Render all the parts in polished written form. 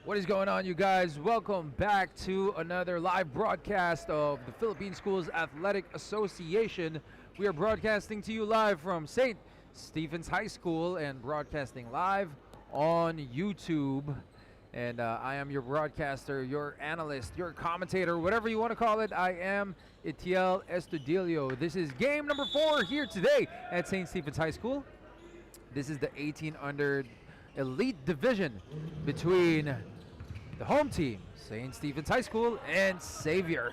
What is going on, you guys? Welcome back to another live broadcast of the Philippine Schools Athletic Association. We are broadcasting to you live from St. Stephen's High School and broadcasting live on YouTube. And I am your broadcaster, your analyst, your commentator, whatever you want to call it. I am Itiel Estudillo. This is game number 4 here today at St. Stephen's High School. This is the 18 under elite division between the home team, St. Stephen's High School, and Xavier.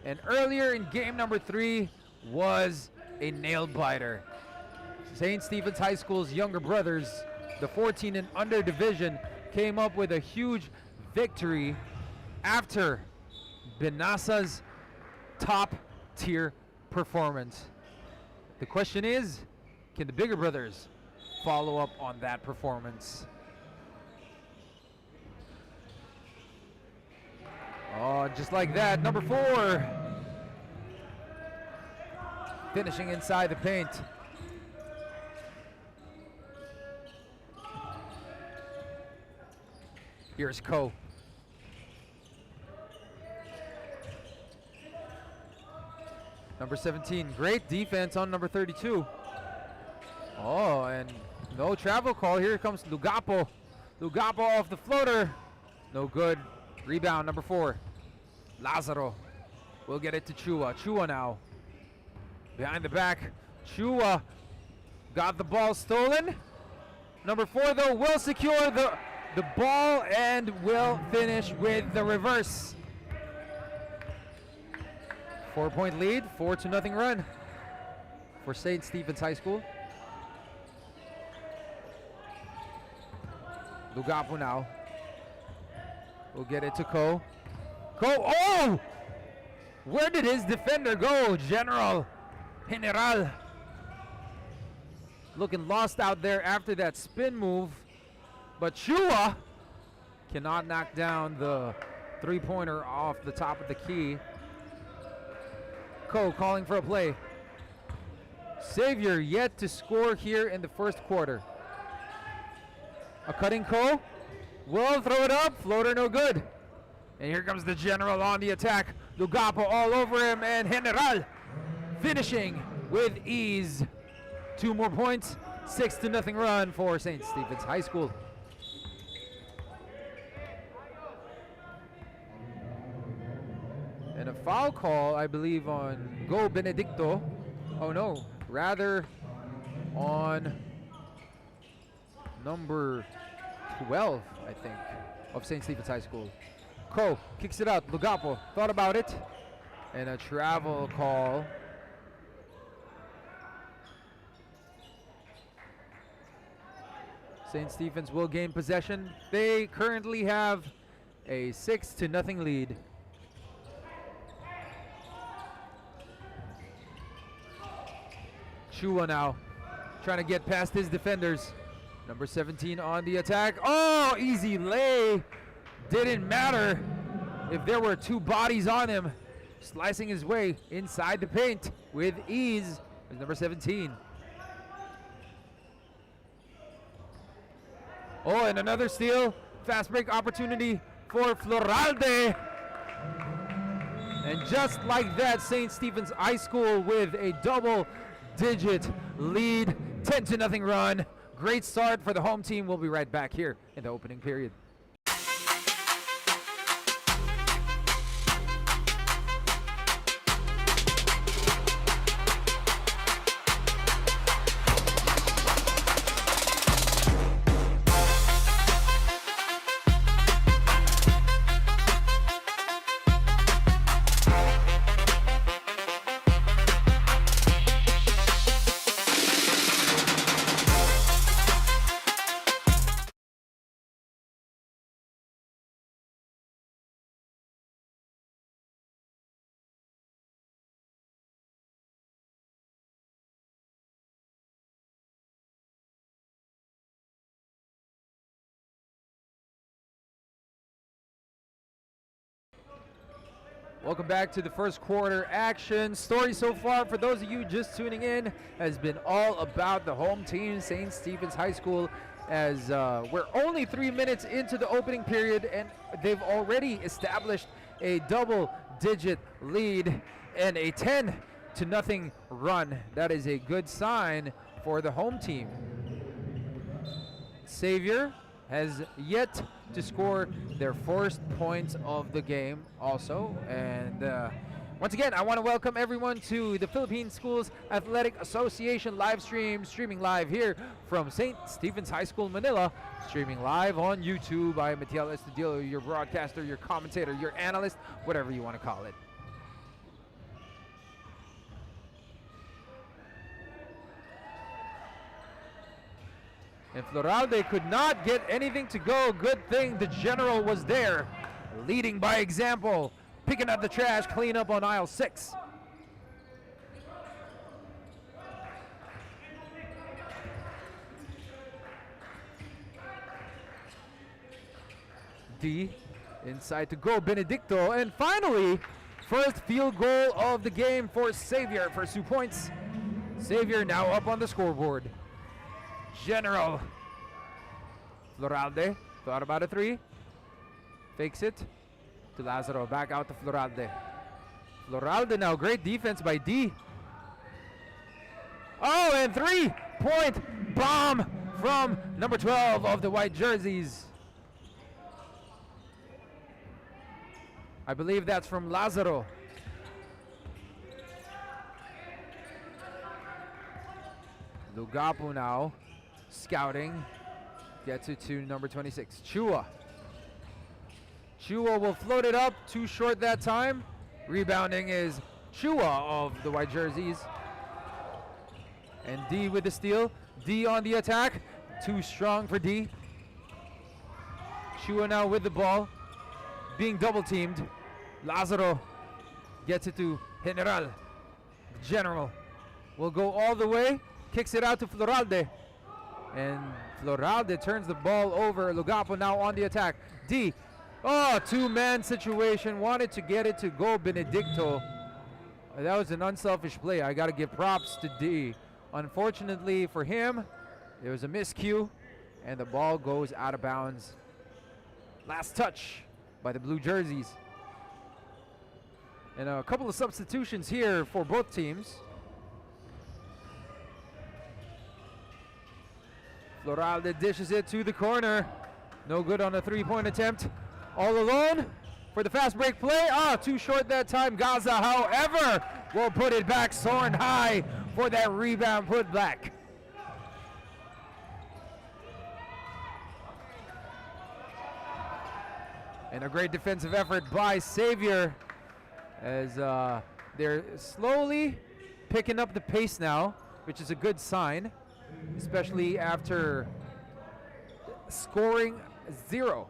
And earlier in game number 3 was a nail biter. St. Stephen's High School's younger brothers, the 14 and under division, came up with a huge victory after Benasa's top tier performance. The question is, can the bigger brothers follow up on that performance? Oh, just like that, number 4. Finishing inside the paint. Here's Ko. Number 17, great defense on number 32. Oh, and no travel call. Here comes Lugapo. Lugapo off the floater. No good. Rebound, number 4. Lazaro will get it to Chua. Chua now. Behind the back. Chua got the ball stolen. Number 4, though, will secure the ball and will finish with the reverse. 4-point lead, 4-0 run for St. Stephen's High School. Lugapo now. We'll get it to Ko. Ko, oh! Where did his defender go? General. Looking lost out there after that spin move. But Chua cannot knock down the three-pointer off the top of the key. Ko calling for a play. Xavier yet to score here in the first quarter. A cutting Ko. Will throw it up. Floater no good. And here comes the General on the attack. Lugapo all over him, and General finishing with ease. 2 more points. 6-0 run for St. Stephen's High School. And a foul call, I believe, on Go Benedicto. Oh no, rather on number 12, I think, of St. Stephen's High School. Ko kicks it out. Lugapo thought about it. And a travel call. St. Stephen's will gain possession. They currently have a 6-0 lead. Chua now trying to get past his defenders. Number 17 on the attack. Oh, easy lay. Didn't matter if there were 2 bodies on him. Slicing his way inside the paint with ease is number 17. Oh, and another steal. Fast break opportunity for Floralde. And just like that, St. Stephen's High School with a double-digit lead. 10-0 run. Great start for the home team. We'll be right back here in the opening period. Welcome back to the first quarter action. Story so far, for those of you just tuning in, has been all about the home team, St. Stephen's High School, as we're only 3 minutes into the opening period and they've already established a double-digit lead and a 10-0 run. That is a good sign for the home team. Xavier has yet to score their first points of the game also. And once again, I want to welcome everyone to the Philippine Schools Athletic Association live stream, streaming live here from St. Stephen's High School, Manila, streaming live on YouTube. I am Matiel Estudillo, your broadcaster, your commentator, your analyst, whatever you want to call it. And Floralde could not get anything to go. Good thing the general was there, leading by example, picking up the trash, clean up on aisle 6. D inside to go, Benedicto, and finally, first field goal of the game for Xavier for 2 points. Xavier now up on the scoreboard. General Floralde thought about a 3, fakes it to Lazaro, back out to Floralde. Floralde now, great defense by D. Oh, and 3-point bomb from number 12 of the white jerseys. I believe that's from Lazaro. Lugapo now scouting, gets it to number 26, Chua. Chua will float it up, too short that time. Rebounding is Chua of the white jerseys. And D with the steal. D on the attack, too strong for D. Chua now with the ball, being double teamed. Lazaro gets it to General. General will go all the way, kicks it out to Floralde. And Floralde turns the ball over. Lugapo now on the attack. D. Oh, two-man situation. Wanted to get it to go, Benedicto. That was an unselfish play. I got to give props to D. Unfortunately for him, there was a miscue, and the ball goes out of bounds. Last touch by the blue jerseys. And a couple of substitutions here for both teams. Floralde dishes it to the corner. No good on a three-point attempt. All alone for the fast break play. Ah, too short that time. Gaza, however, will put it back soaring high for that rebound put back. And a great defensive effort by Xavier as they're slowly picking up the pace now, which is a good sign, especially after scoring 0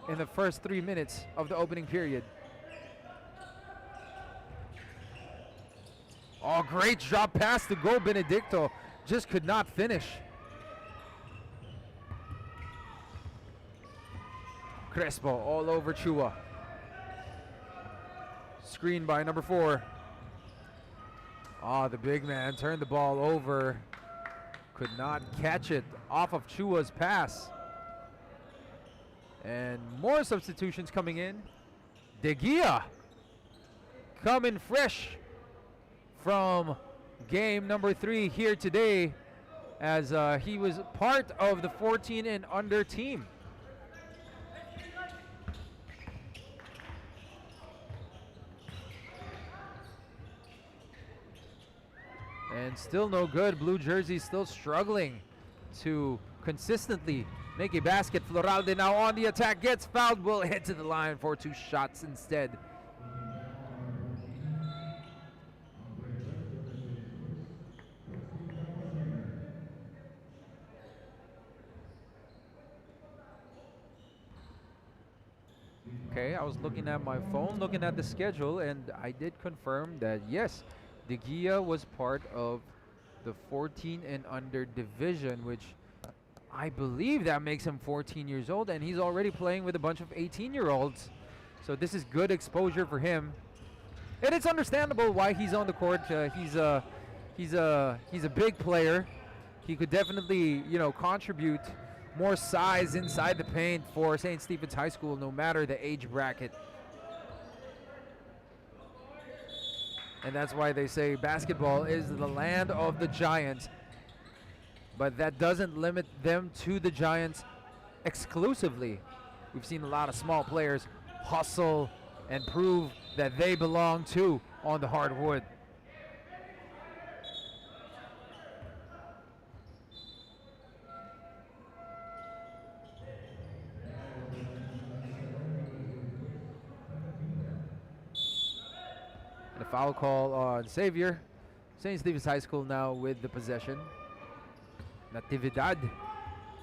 in the first 3 minutes of the opening period. Oh, great drop pass to go, Benedicto. Just could not finish. Crespo all over Chua. Screen by number 4. The big man turned the ball over. Could not catch it off of Chua's pass. And more substitutions coming in. De Gia coming fresh from game number 3 here today, as he was part of the 14 and under team. And still no good. Blue jersey still struggling to consistently make a basket. Floralde now on the attack, gets fouled, will head to the line for 2 shots instead. Okay, I was looking at my phone, looking at the schedule, and I did confirm that yes, De Gia was part of the 14 and under division, which I believe that makes him 14 years old, and he's already playing with a bunch of 18-year-olds. So this is good exposure for him, and it's understandable why he's on the court. He's a big player. He could definitely, contribute more size inside the paint for St. Stephen's High School, no matter the age bracket. And that's why they say basketball is the land of the Giants. But that doesn't limit them to the Giants exclusively. We've seen a lot of small players hustle and prove that they belong too on the hardwood. And a foul call on Xavier. St. Stephen's High School now with the possession. Natividad.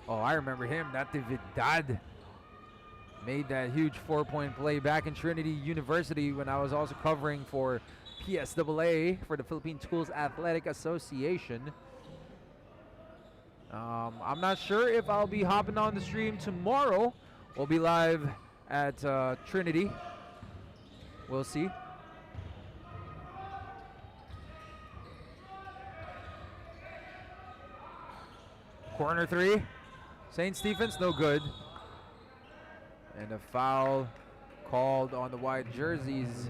Oh, I remember him. Natividad made that huge 4-point play back in Trinity University when I was also covering for PSAA, for the Philippine Schools Athletic Association. I'm not sure if I'll be hopping on the stream tomorrow. We'll be live at Trinity. We'll see. Corner three. St. Stephen's, no good. And a foul called on the white jerseys.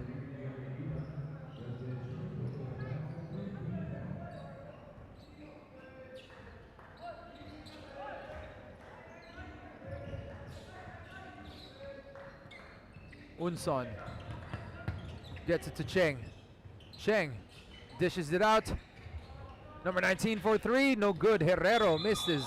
Unson gets it to Cheng. Cheng dishes it out. Number 19 for three, no good. Herrero misses.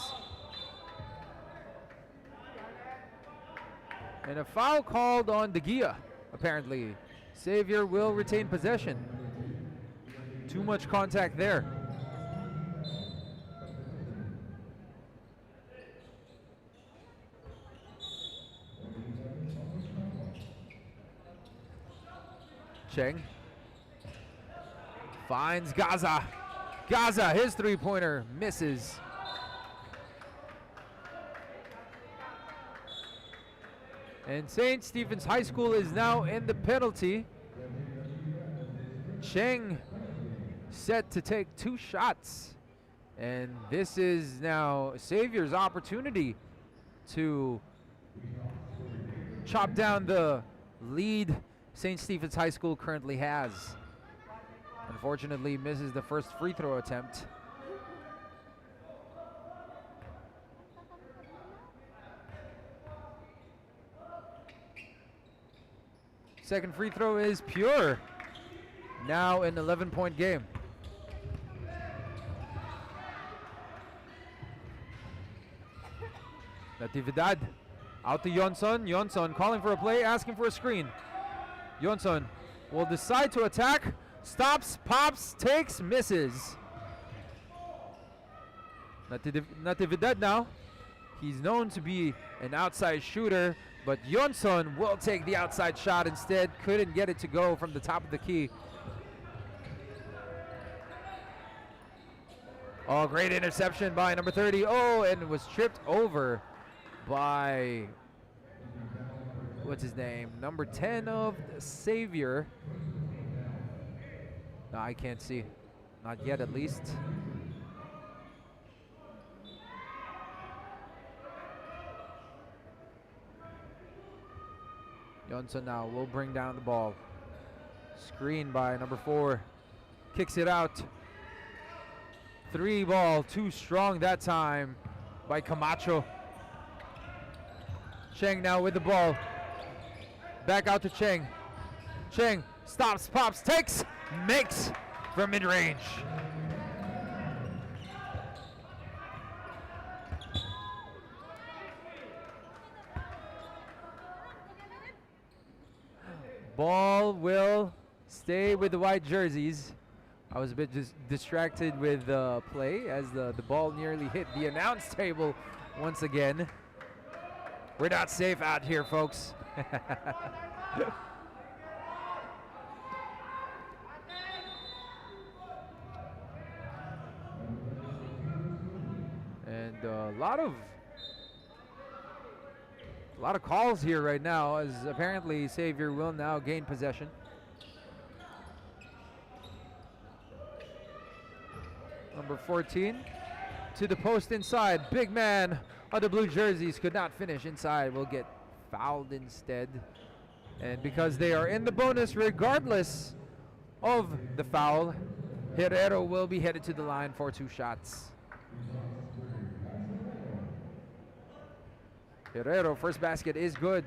And a foul called on De Gia, apparently. Xavier will retain possession. Too much contact there. Cheng finds Gaza. Gaza, his three-pointer misses. And St. Stephen's High School is now in the penalty. Cheng set to take 2 shots. And this is now Xavier's opportunity to chop down the lead St. Stephen's High School currently has. Unfortunately, misses the first free throw attempt. Second free throw is pure. Now an 11-point game. Natividad out to Jonson. Jonson calling for a play, asking for a screen. Jonson will decide to attack. Stops, pops, takes, misses. Natividad now. He's known to be an outside shooter, but Jonson will take the outside shot instead. Couldn't get it to go from the top of the key. Oh, great interception by number 30. Oh, and was tripped over by, what's his name? Number 10 of Xavier. No, I can't see. Not yet, at least. Jonson now will bring down the ball. Screen by number 4. Kicks it out. 3 ball, too strong that time by Camacho. Cheng now with the ball. Back out to Cheng. Cheng stops, pops, takes, makes from mid-range. Ball will stay with the white jerseys. I was a bit distracted with the play as the ball nearly hit the announce table once again. We're not safe out here, folks. And a lot of calls here right now, as apparently Xavier will now gain possession. Number 14 to the post inside. Big man of the blue jerseys could not finish inside will get fouled instead. And because they are in the bonus regardless of the foul, Herrero will be headed to the line for 2 shots. Herrero, first basket is good.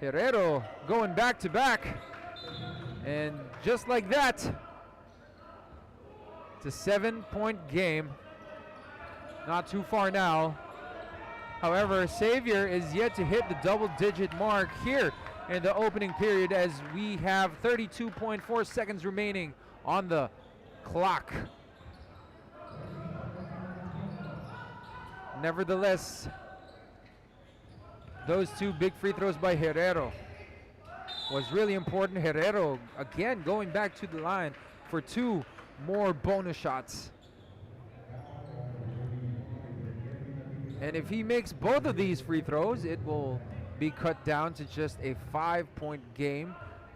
Herrero going back to back. And just like that, it's a 7-point game. Not too far now. However, Xavier is yet to hit the double-digit mark here in the opening period as we have 32.4 seconds remaining on the clock. Nevertheless, those 2 big free throws by Herrero was really important. Herrero, again, going back to the line for 2 more bonus shots. And if he makes both of these free throws, it will be cut down to just a 5-point game,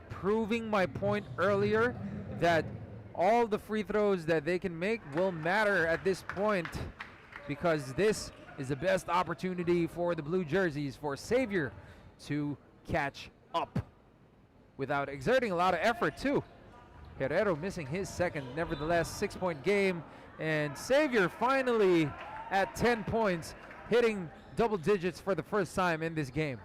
proving my point earlier that all the free throws that they can make will matter at this point, because this is the best opportunity for the blue jerseys, for Xavier to catch up without exerting a lot of effort too. Herrero missing his second, nevertheless 6-point game, and Xavier finally at 10 points, hitting double digits for the first time in this game.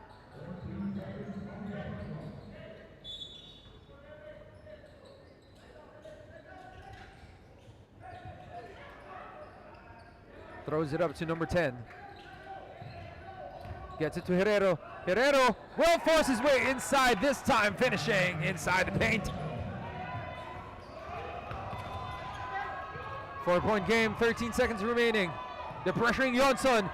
Throws it up to number 10. Gets it to Herrero. Herrero will force his way inside, this time finishing inside the paint. 4-point game, 13 seconds remaining. They're pressuring Johnson.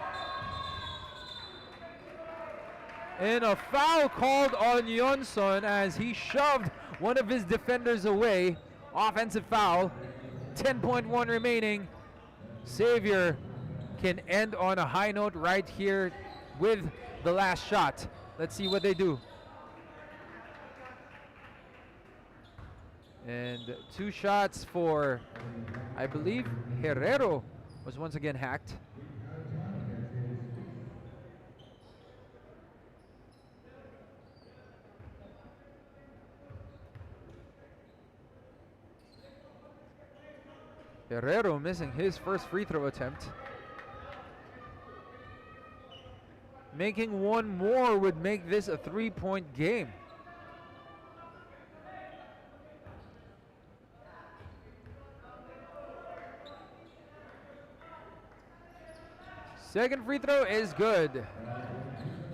And a foul called on Johnson as he shoved one of his defenders away. Offensive foul. 10.1 remaining. Xavier can end on a high note right here with the last shot. Let's see what they do. And 2 shots for, I believe, Herrero was once again hacked. Herrero missing his first free throw attempt. Making one more would make this a 3-point game. Second free throw is good.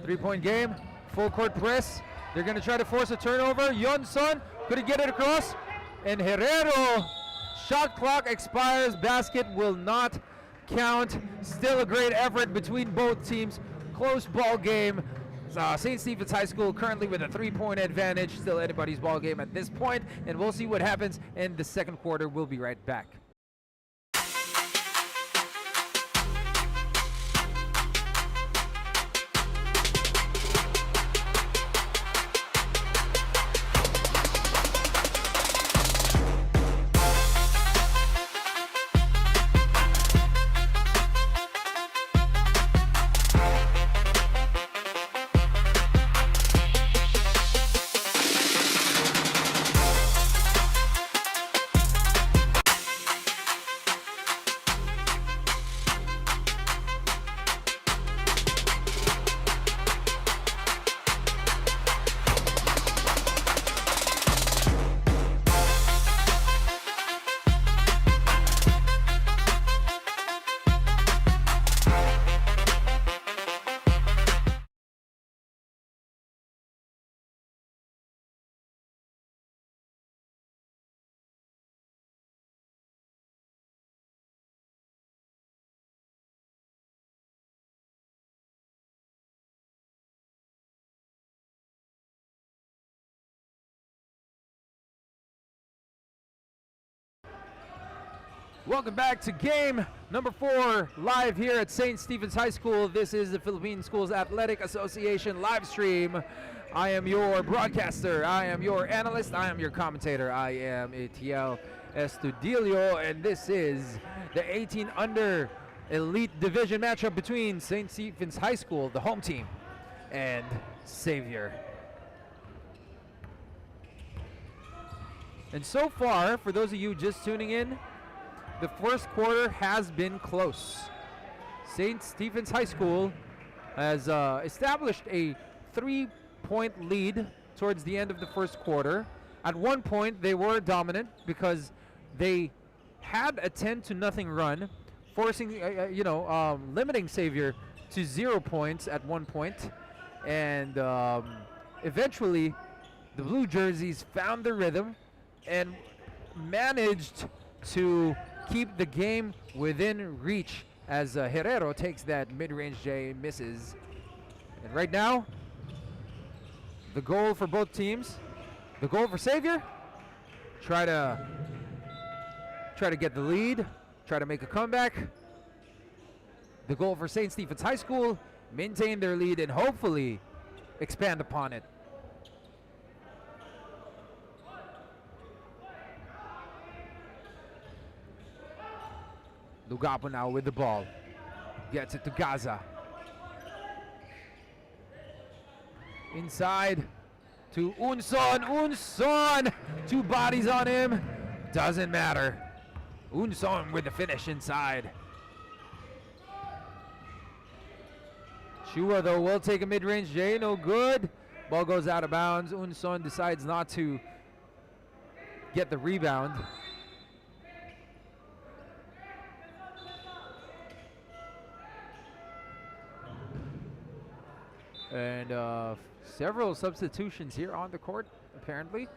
3-point game, full court press. They're going to try to force a turnover. Johnson, could he get it across? And Herrero, shot clock expires. Basket will not count. Still a great effort between both teams. Close ball game. St. Stephen's High School currently with a 3-point advantage. Still anybody's ball game at this point, and we'll see what happens in the second quarter. We'll be right back. Welcome back to game number 4, live here at St. Stephen's High School. This is the Philippine Schools Athletic Association live stream. I am your broadcaster. I am your analyst. I am your commentator. I am Etiel Estudillo, and this is the 18 under elite division matchup between St. Stephen's High School, the home team, and Xavier. And so far, for those of you just tuning in, the first quarter has been close. St. Stephen's High School has established a 3-point lead towards the end of the first quarter. At one point, they were dominant because they had a 10-0 run, forcing, limiting Xavier to 0 points at one point. And eventually, the Blue Jerseys found the rhythm and managed to keep the game within reach as Herrero takes that mid-range J, misses. And right now, the goal for both teams, the goal for Xavier, try to get the lead, try to make a comeback. The goal for St. Stephen's High School, maintain their lead and hopefully expand upon it. Lugapo now with the ball. Gets it to Gaza. Inside to Unson. Unson! 2 bodies on him. Doesn't matter. Unson with the finish inside. Chua, though, will take a mid-range J. No good. Ball goes out of bounds. Unson decides not to get the rebound. And several substitutions here on the court, apparently.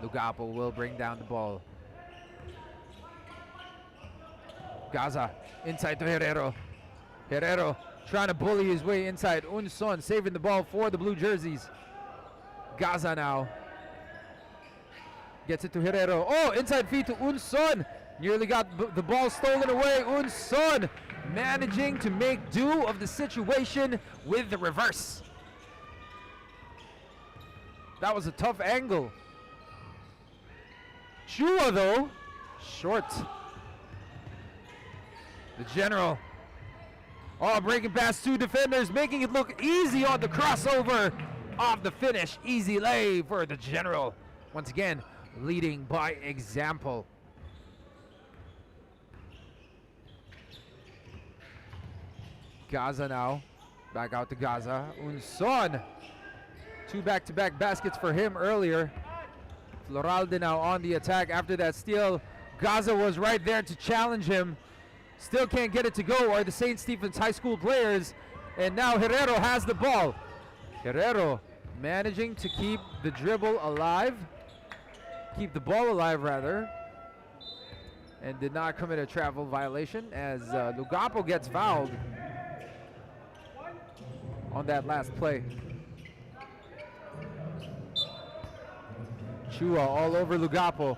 Lugapo will bring down the ball. Gaza inside to Herrero. Herrero trying to bully his way inside. Unson saving the ball for the Blue Jerseys. Gaza now gets it to Herrero. Oh, inside feed to Unson. Nearly got the ball stolen away. Unson managing to make do of the situation with the reverse. That was a tough angle. Chua, though, short. The general. Oh, breaking past 2 defenders, making it look easy on the crossover off the finish. Easy lay for the general. Once again, leading by example. Gaza now, back out to Gaza. Unson, 2 back-to-back baskets for him earlier. Floralde now on the attack after that steal. Gaza was right there to challenge him. Still can't get it to go, are the St. Stephen's High School players. And now Herrero has the ball. Herrero managing to keep the dribble alive. Keep the ball alive, rather. And did not commit a travel violation as Lugapo gets fouled on that last play. Chua all over Lugapo.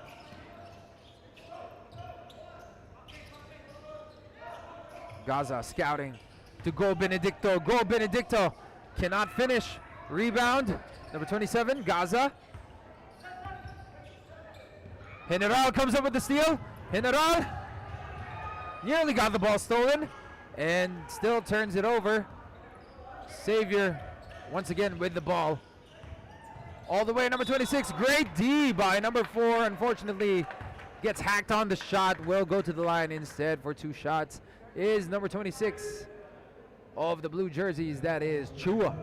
Gaza scouting to Go Benedicto. Go Benedicto cannot finish. Rebound, number 27, Gaza. General comes up with the steal. General nearly got the ball stolen and still turns it over. Xavier once again with the ball. All the way, number 26. Great D by number 4. Unfortunately, gets hacked on the shot. Will go to the line instead for 2 shots. Is number 26 of the Blue Jerseys. That is Chua.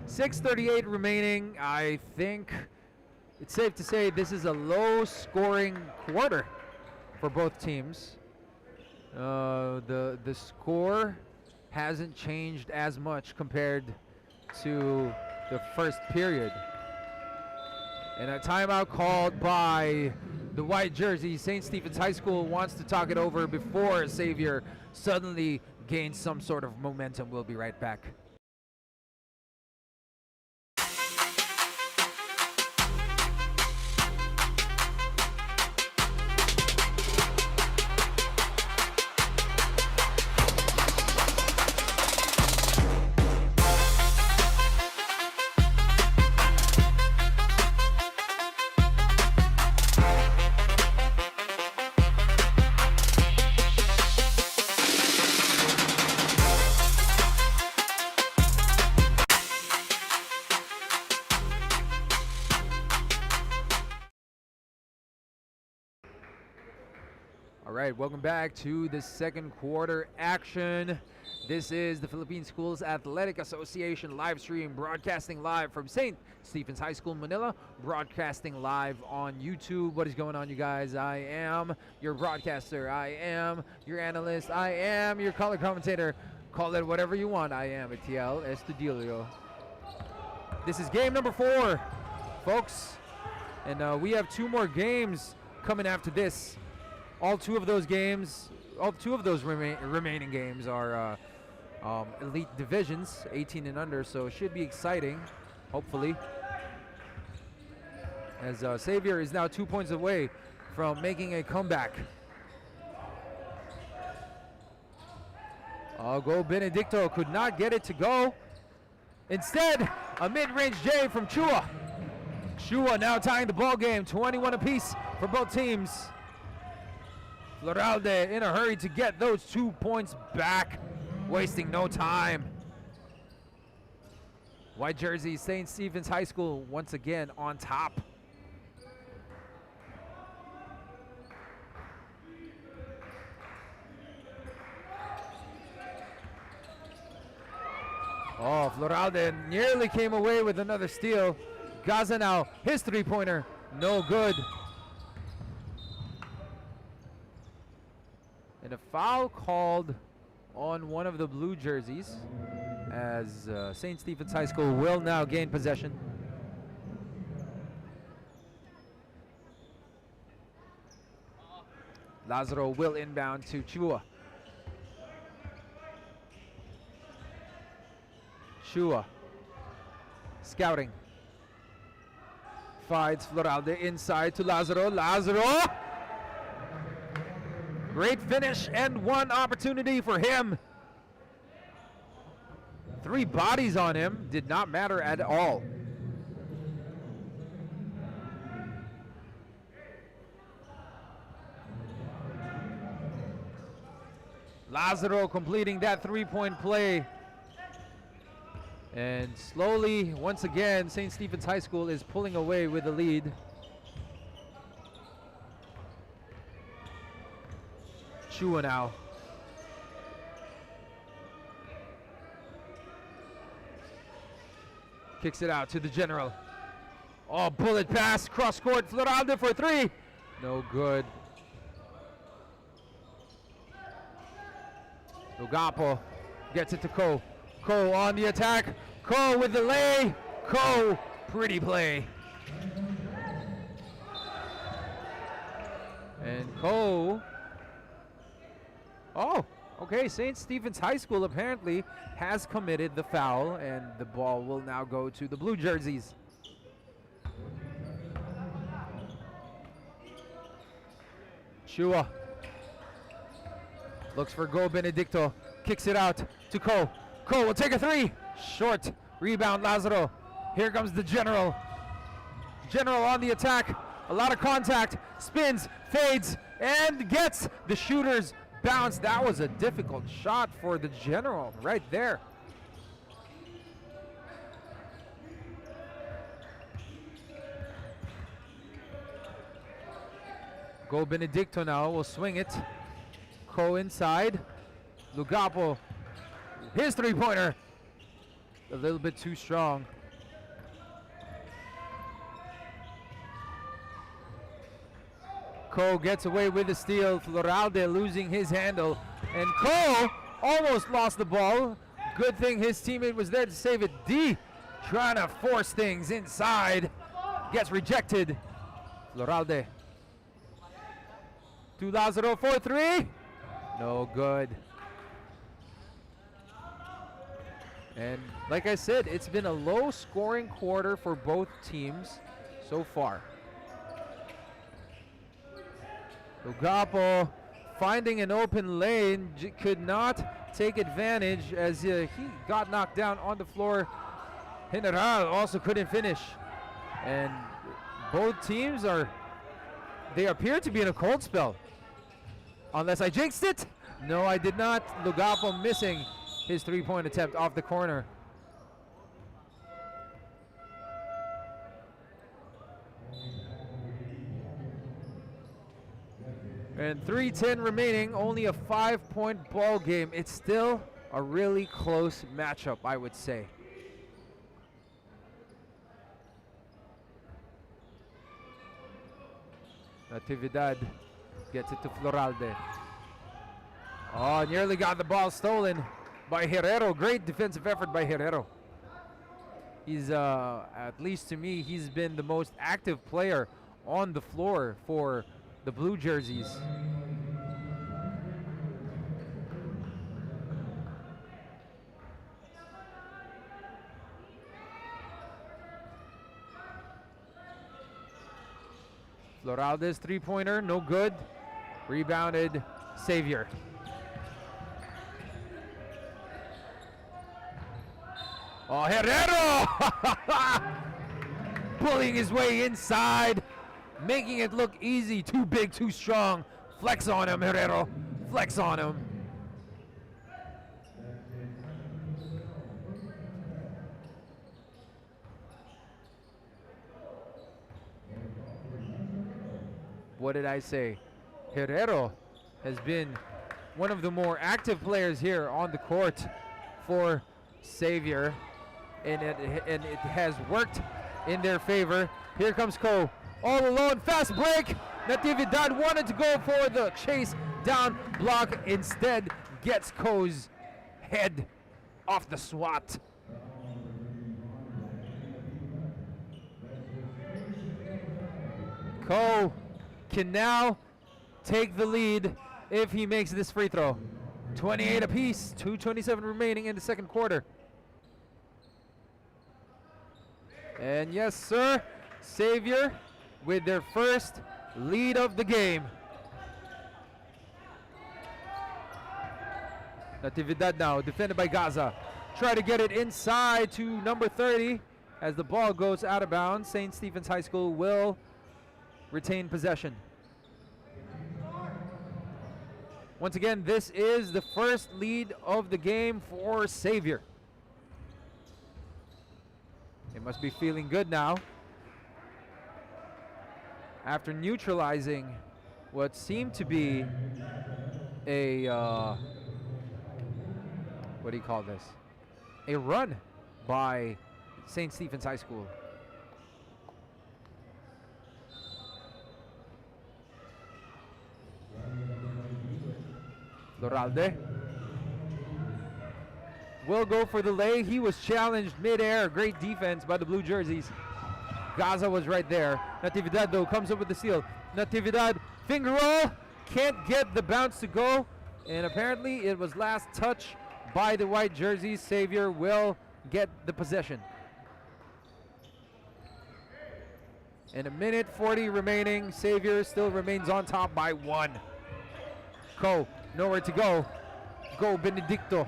.638 remaining. I think it's safe to say this is a low-scoring quarter for both teams. The score hasn't changed as much compared to the first period. And a timeout called by the white jersey. St. Stephen's High School wants to talk it over before Xavier suddenly gains some sort of momentum. We'll be right back. right, welcome back to the second quarter action. This is the Philippine Schools Athletic Association live stream, broadcasting live from St. Stephen's High School, Manila, broadcasting live on YouTube. What is going on, you guys? I am your broadcaster. I am your analyst. I am your color commentator. Call it whatever you want. I am Etiel Estudilio. This is game number 4, folks. And we have 2 more games coming after this. All two of those remaining games are elite divisions, 18 and under, so it should be exciting, hopefully. As Xavier is now 2 points away from making a comeback. Go Benedicto could not get it to go. Instead, a mid-range J from Chua. Chua now tying the ball game, 21 apiece for both teams. Floralde in a hurry to get those 2 points back, wasting no time. White jersey, St. Stephen's High School once again on top. Oh, Floralde nearly came away with another steal. Gaza now, his 3-pointer, no good. And a foul called on one of the blue jerseys as St. Stephen's High School will now gain possession. Lazaro will inbound to Chua. Chua scouting. Finds Floralde inside to Lazaro. Lazaro! Great finish and 1 opportunity for him. 3 bodies on him, did not matter at all. Lazaro completing that 3-point play. And slowly, once again, St. Stephen's High School is pulling away with the lead. Chua now. Kicks it out to the general. Oh, bullet pass, cross court, Floralde for 3. No good. Lugapo gets it to Ko. Ko on the attack. Ko with the lay. Ko, pretty play. And Ko. Oh, okay, St. Stephen's High School apparently has committed the foul, and the ball will now go to the blue jerseys. Chua looks for Go Benedicto, kicks it out to Ko. Ko will take a 3, short, rebound Lazaro. Here comes the general. General on the attack, a lot of contact, spins, fades, and gets the shooter's bounce. That was a difficult shot for the general right there. Go Benedicto now will swing it. Ko inside. Lugapo, his 3-pointer. A little bit too strong. Ko gets away with the steal. Floralde losing his handle. And Ko almost lost the ball. Good thing his teammate was there to save it. D trying to force things inside. Gets rejected. Floralde. To Lazaro for 3. No good. And like I said, it's been a low scoring quarter for both teams so far. Lugapo finding an open lane, could not take advantage as he got knocked down on the floor. General also couldn't finish. And both teams they appear to be in a cold spell. Unless I jinxed it. No, I did not. Lugapo missing his 3-point attempt off the corner. And 3:10 remaining, only a 5-point ball game. It's still a really close matchup, I would say. Natividad gets it to Floralde. Oh, nearly got the ball stolen by Herrero. Great defensive effort by Herrero. He's, at least to me, he's been the most active player on the floor for the blue jerseys. Floralde's three-pointer, no good. Rebounded, Xavier. Oh, Herrero! Pulling his way inside, making it look easy. Too big, too strong. Flex on him, Herrero. Flex on him. What did I say? Herrero has been one of the more active players here on the court for Xavier, and it has worked in their favor. Here comes Ko, all alone, fast break. Natividad wanted to go for the chase down block, instead gets Ko's head off the swat. Ko can now take the lead if he makes this free throw. 28 apiece, 2:27 remaining in the second quarter. And yes, sir, Xavier with their first lead of the game. Natividad now, defended by Gaza. Try to get it inside to number 30 as the ball goes out of bounds. St. Stephen's High School will retain possession. Once again, this is the first lead of the game for Xavier. They must be feeling good now after neutralizing what seemed to be a what do you call this? A run by St. Stephen's High School. Floralde will go for the lay. He was challenged mid-air. Great defense by the blue jerseys. Gaza was right there. Natividad, though, comes up with the steal. Natividad, finger roll. Can't get the bounce to go. And apparently it was last touch by the white jerseys. Xavier will get the possession. And a minute 40 remaining. Xavier still remains on top by 1. Ko, nowhere to go. Go Benedicto.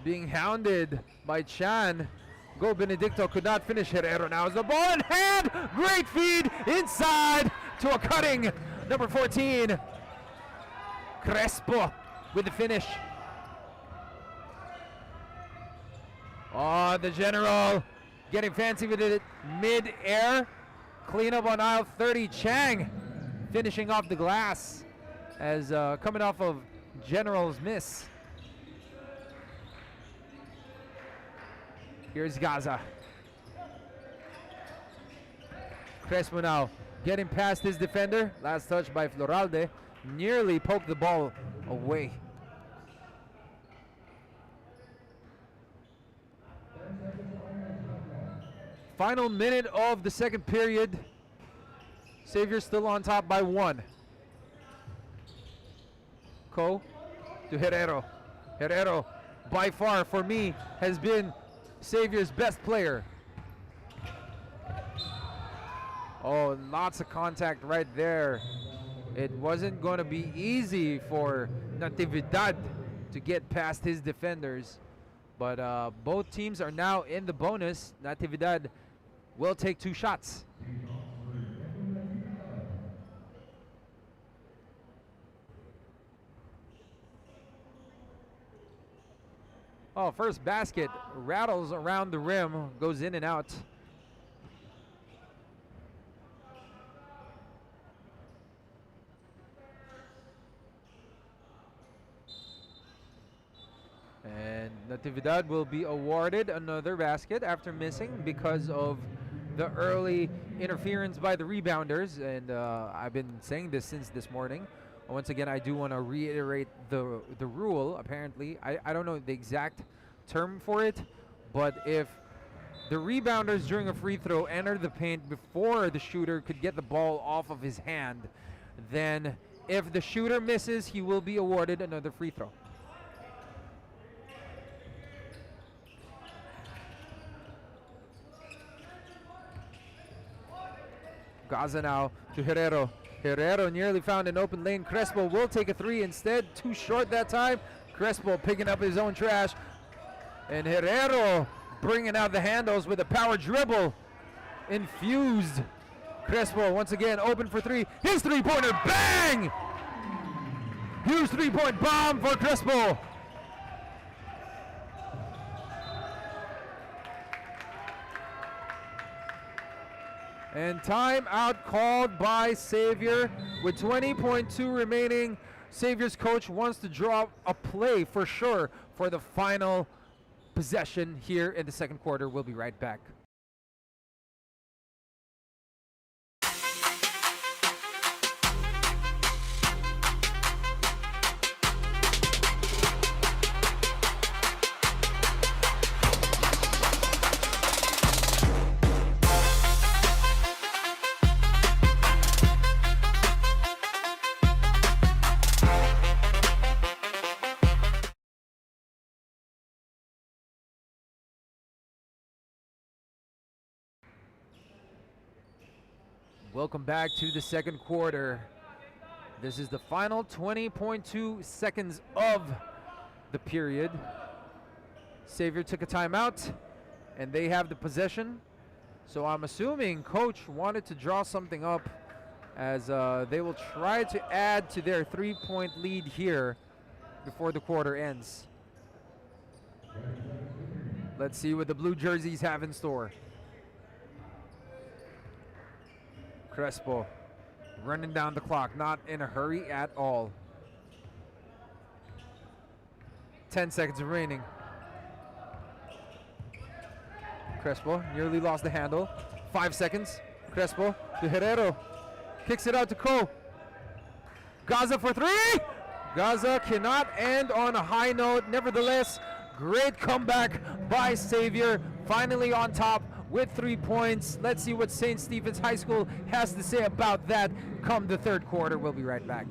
Being hounded by Chan. Go Benedicto could not finish. Herrero now has the ball in hand. Great feed inside to a cutting number 14. Crespo with the finish. Oh, the general getting fancy with it mid-air. Clean up on aisle 30. Chang finishing off the glass as coming off of general's miss. Here's Gaza. Crespo now getting past his defender. Last touch by Floralde. Nearly poked the ball away. Final minute of the second period. Xavier still on top by 1. Ko to Herrero. Herrero, by far for me, has been Xavier's best player. Oh, lots of contact right there. It wasn't going to be easy for Natividad to get past his defenders. But both teams are now in the bonus. Natividad will take 2 shots. Oh, first basket rattles around the rim, goes in and out. Natividad will be awarded another basket after missing because of the early interference by the rebounders. And I've been saying this since this morning. Once again, I do want to reiterate the rule. Apparently, I don't know the exact term for it, but if the rebounders during a free throw enter the paint before the shooter could get the ball off of his hand, then if the shooter misses, he will be awarded another free throw. Gaza now to Herrero. Herrero nearly found an open lane. Crespo will take a three instead. Too short that time. Crespo picking up his own trash. And Herrero bringing out the handles with a power dribble. Infused. Crespo once again open for three. His three-pointer, bang! Huge three-point bomb for Crespo. And timeout called by Xavier with 20.2 remaining. Xavier's coach wants to draw a play for sure for the final possession here in the second quarter. We'll be right back. Welcome back to the second quarter. This is the final 20.2 seconds of the period. Xavier took a timeout, and they have the possession. So I'm assuming coach wanted to draw something up as they will try to add to their three-point lead here before the quarter ends. Let's see what the blue jerseys have in store. Crespo running down the clock, not in a hurry at all. 10 seconds remaining. Crespo nearly lost the handle. 5 seconds. Crespo to Herrero. Kicks it out to Ko. Gaza for three. Gaza cannot end on a high note. Nevertheless, great comeback by Xavier. Finally on top with 3 points. Let's see what St. Stephen's High School has to say about that come the third quarter. We'll be right back.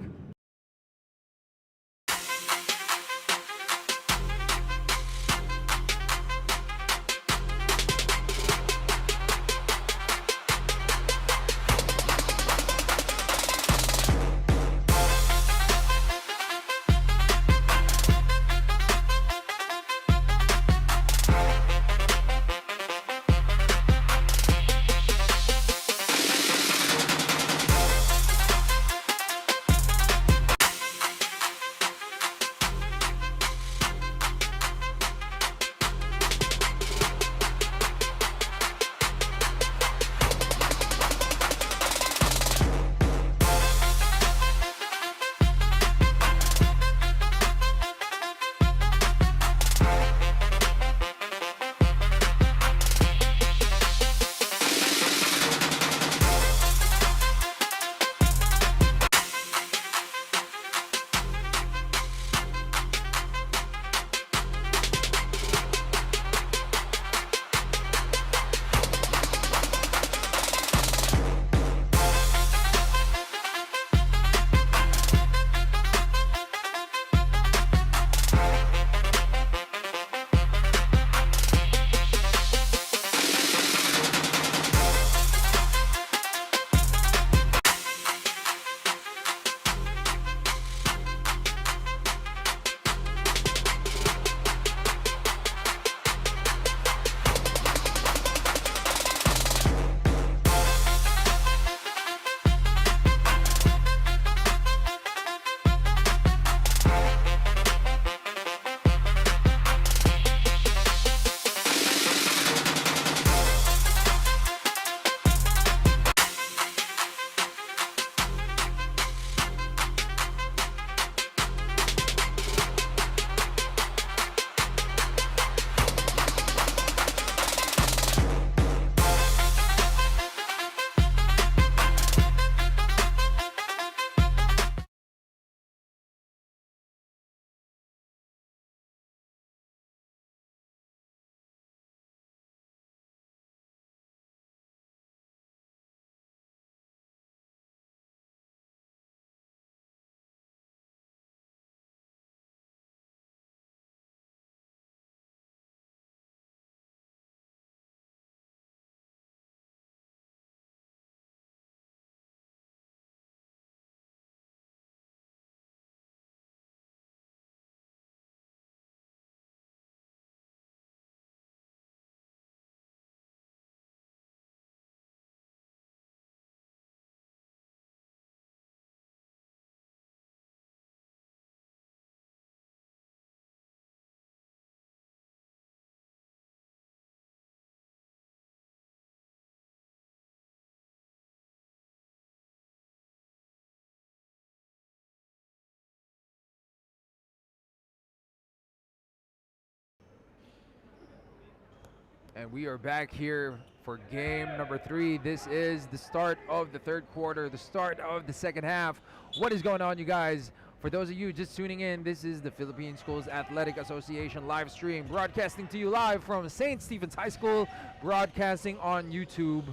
And we are back here for game number 3. This is the start of the third quarter, the start of the second half. What is going on, you guys? For those of you just tuning in, this is the Philippine Schools Athletic Association live stream, broadcasting to you live from St. Stephen's High School, broadcasting on YouTube.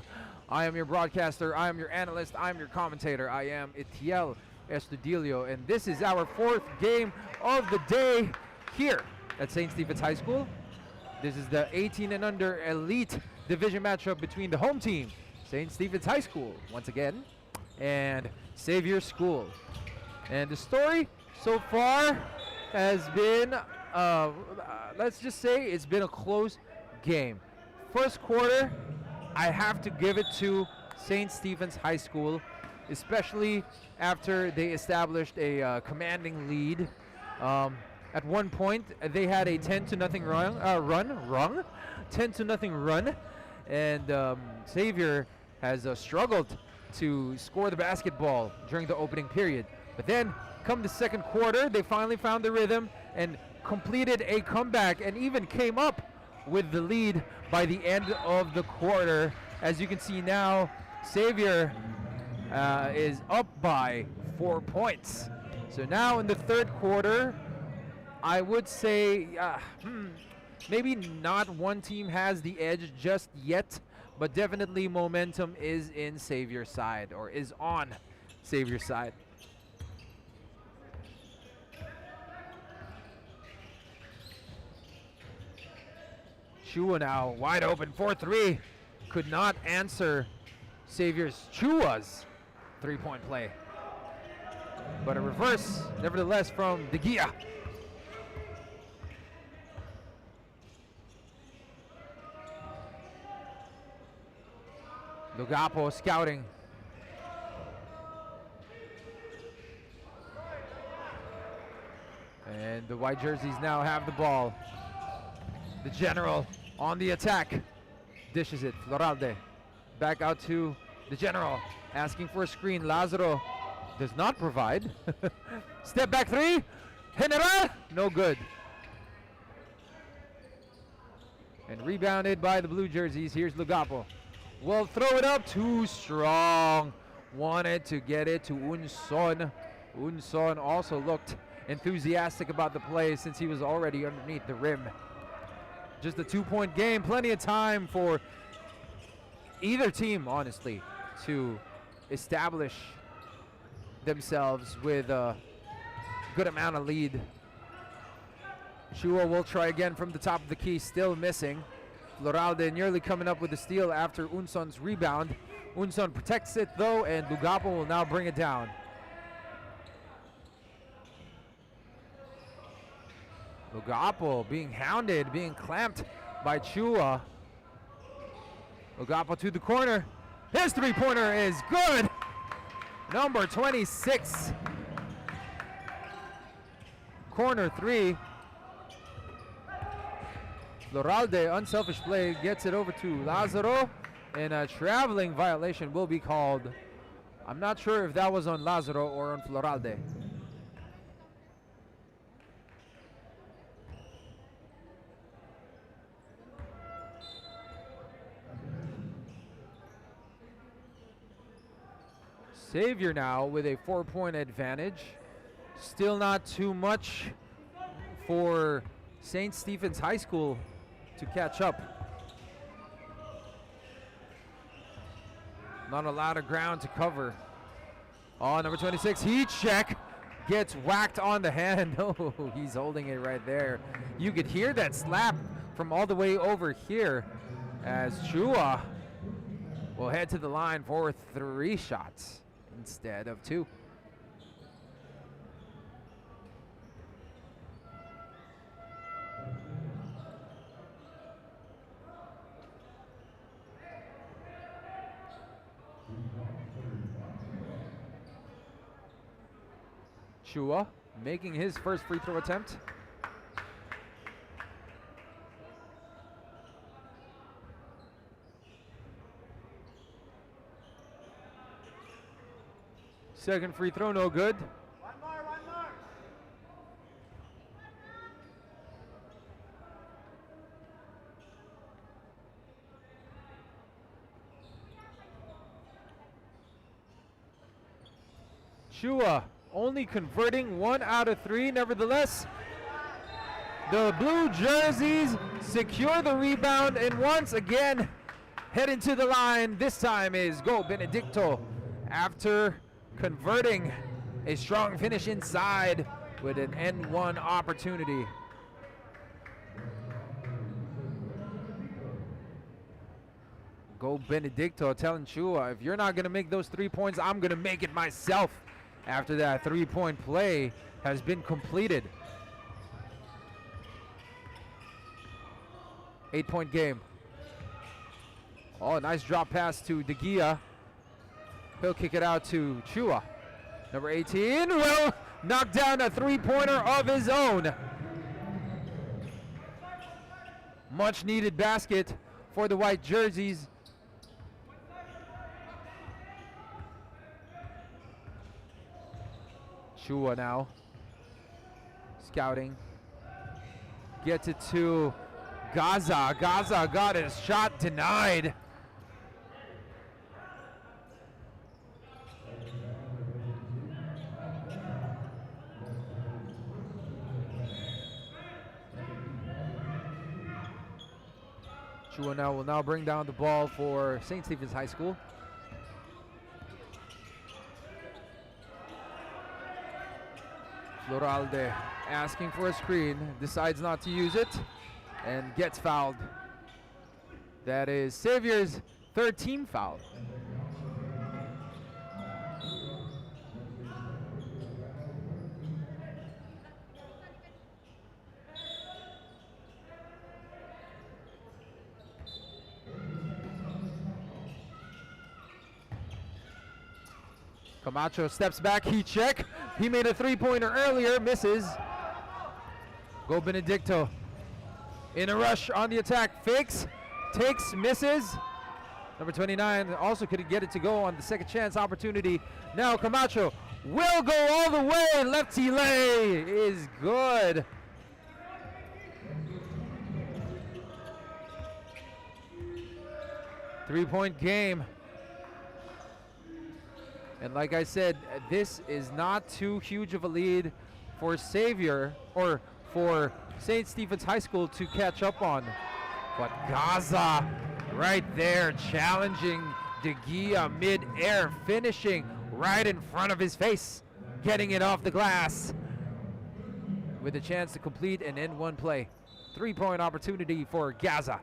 I am your broadcaster, I am your analyst, I am your commentator. I am Itiel Estudillo, and this is our 4th game of the day here at St. Stephen's High School. This is the 18 and under elite division matchup between the home team, St. Stephen's High School, once again, and Xavier School. And the story so far has been, let's just say it's been a close game. First quarter, I have to give it to St. Stephen's High School, especially after they established a commanding lead. At one point, they had a 10-0 run, and Xavier has struggled to score the basketball during the opening period. But then, come the second quarter, they finally found the rhythm and completed a comeback and even came up with the lead by the end of the quarter. As you can see now, Xavier is up by 4 points. So now in the third quarter, I would say maybe not one team has the edge just yet, but definitely momentum is in Xavier's side, or is on Xavier's side. Chua now wide open, 4-3. Could not answer Chua's three-point play. But a reverse, nevertheless, from De Gia. Lugapo scouting. And the white jerseys now have the ball. The general on the attack. Dishes it, Floralde. Back out to the general, asking for a screen. Lazaro does not provide. Step back three. General, no good. And rebounded by the blue jerseys. Here's Lugapo. Will throw it up, too strong. Wanted to get it to Unson. Unson also looked enthusiastic about the play since he was already underneath the rim. Just a 2-point game, plenty of time for either team, honestly, to establish themselves with a good amount of lead. Chua will try again from the top of the key, still missing. Floralde nearly coming up with the steal after Unson's rebound. Unson protects it though, and Lugapo will now bring it down. Lugapo being hounded, being clamped by Chua. Lugapo to the corner. His three-pointer is good. Number 26. Corner three. Floralde, unselfish play, gets it over to Lazaro, and a traveling violation will be called. I'm not sure if that was on Lazaro or on Floralde. Xavier now with a 4-point advantage. Still not too much for St. Stephen's High School to catch up. Not a lot of ground to cover. Oh, number 26, heat check. Gets whacked on the hand. Oh, he's holding it right there. You could hear that slap from all the way over here as Chua will head to the line for 3 shots instead of 2. Chua making his first free throw attempt. Second free throw, no good. One more. Chua only converting 1 out of 3. Nevertheless, the blue jerseys secure the rebound and once again head into the line. This time is Go Benedicto after converting a strong finish inside with an N1 opportunity. Go Benedicto telling Chua, if you're not going to make those 3 points, I'm going to make it myself after that 3-point play has been completed. 8-point game. Oh, nice drop pass to De Gia. He'll kick it out to Chua. Number 18 will knock down a 3-pointer of his own. Much needed basket for the white jerseys. Chua now. Scouting. Gets it to Gaza. Gaza got his shot denied. Chua now will now bring down the ball for St. Stephen's High School. Floralde asking for a screen, decides not to use it, and gets fouled. That is Xavier's third team foul. Camacho steps back, heat check. He made a 3-pointer earlier, misses. Go Benedicto. In a rush on the attack, fakes, takes, misses. Number 29 also could get it to go on the second chance opportunity. Now Camacho will go all the way. Lefty lay is good. Three-point game. And like I said, this is not too huge of a lead for Xavier or for St. Stephen's High School to catch up on. But Gaza right there challenging De Gia mid-air, finishing right in front of his face, getting it off the glass with a chance to complete an N1 play. 3-point opportunity for Gaza.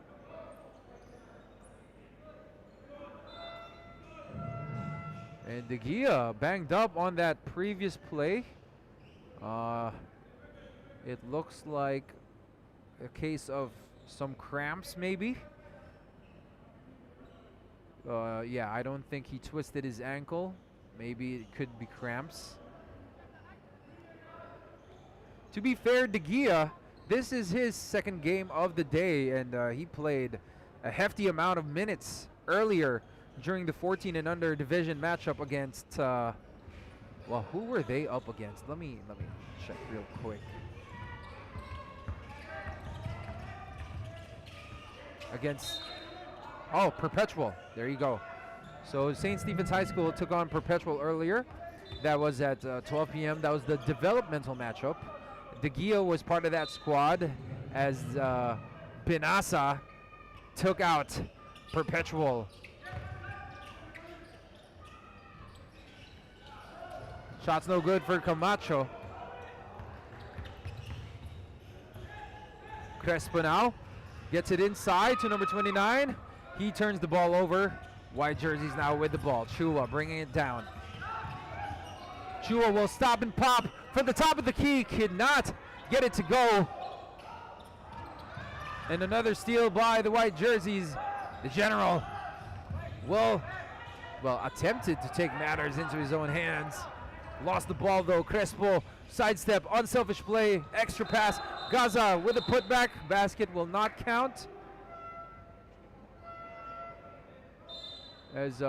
And De Gia banged up on that previous play. It looks like a case of some cramps maybe. Yeah, I don't think he twisted his ankle. Maybe it could be cramps. To be fair, De Gia, this is his second game of the day, and he played a hefty amount of minutes earlier during the 14 and under division matchup against, well, who were they up against? Let me check real quick. Against, oh, Perpetual. There you go. So St. Stephen's High School took on Perpetual earlier. That was at 12 p.m. That was the developmental matchup. De Gia was part of that squad as Binasa took out Perpetual. Shot's no good for Camacho. Crespo now gets it inside to number 29. He turns the ball over. White jerseys now with the ball. Chua bringing it down. Chua will stop and pop from the top of the key. Could not get it to go. And another steal by the white jerseys. The general will, well, attempted to take matters into his own hands. Lost the ball though. Crespo, sidestep, unselfish play, extra pass. Gaza with a putback. Basket will not count. As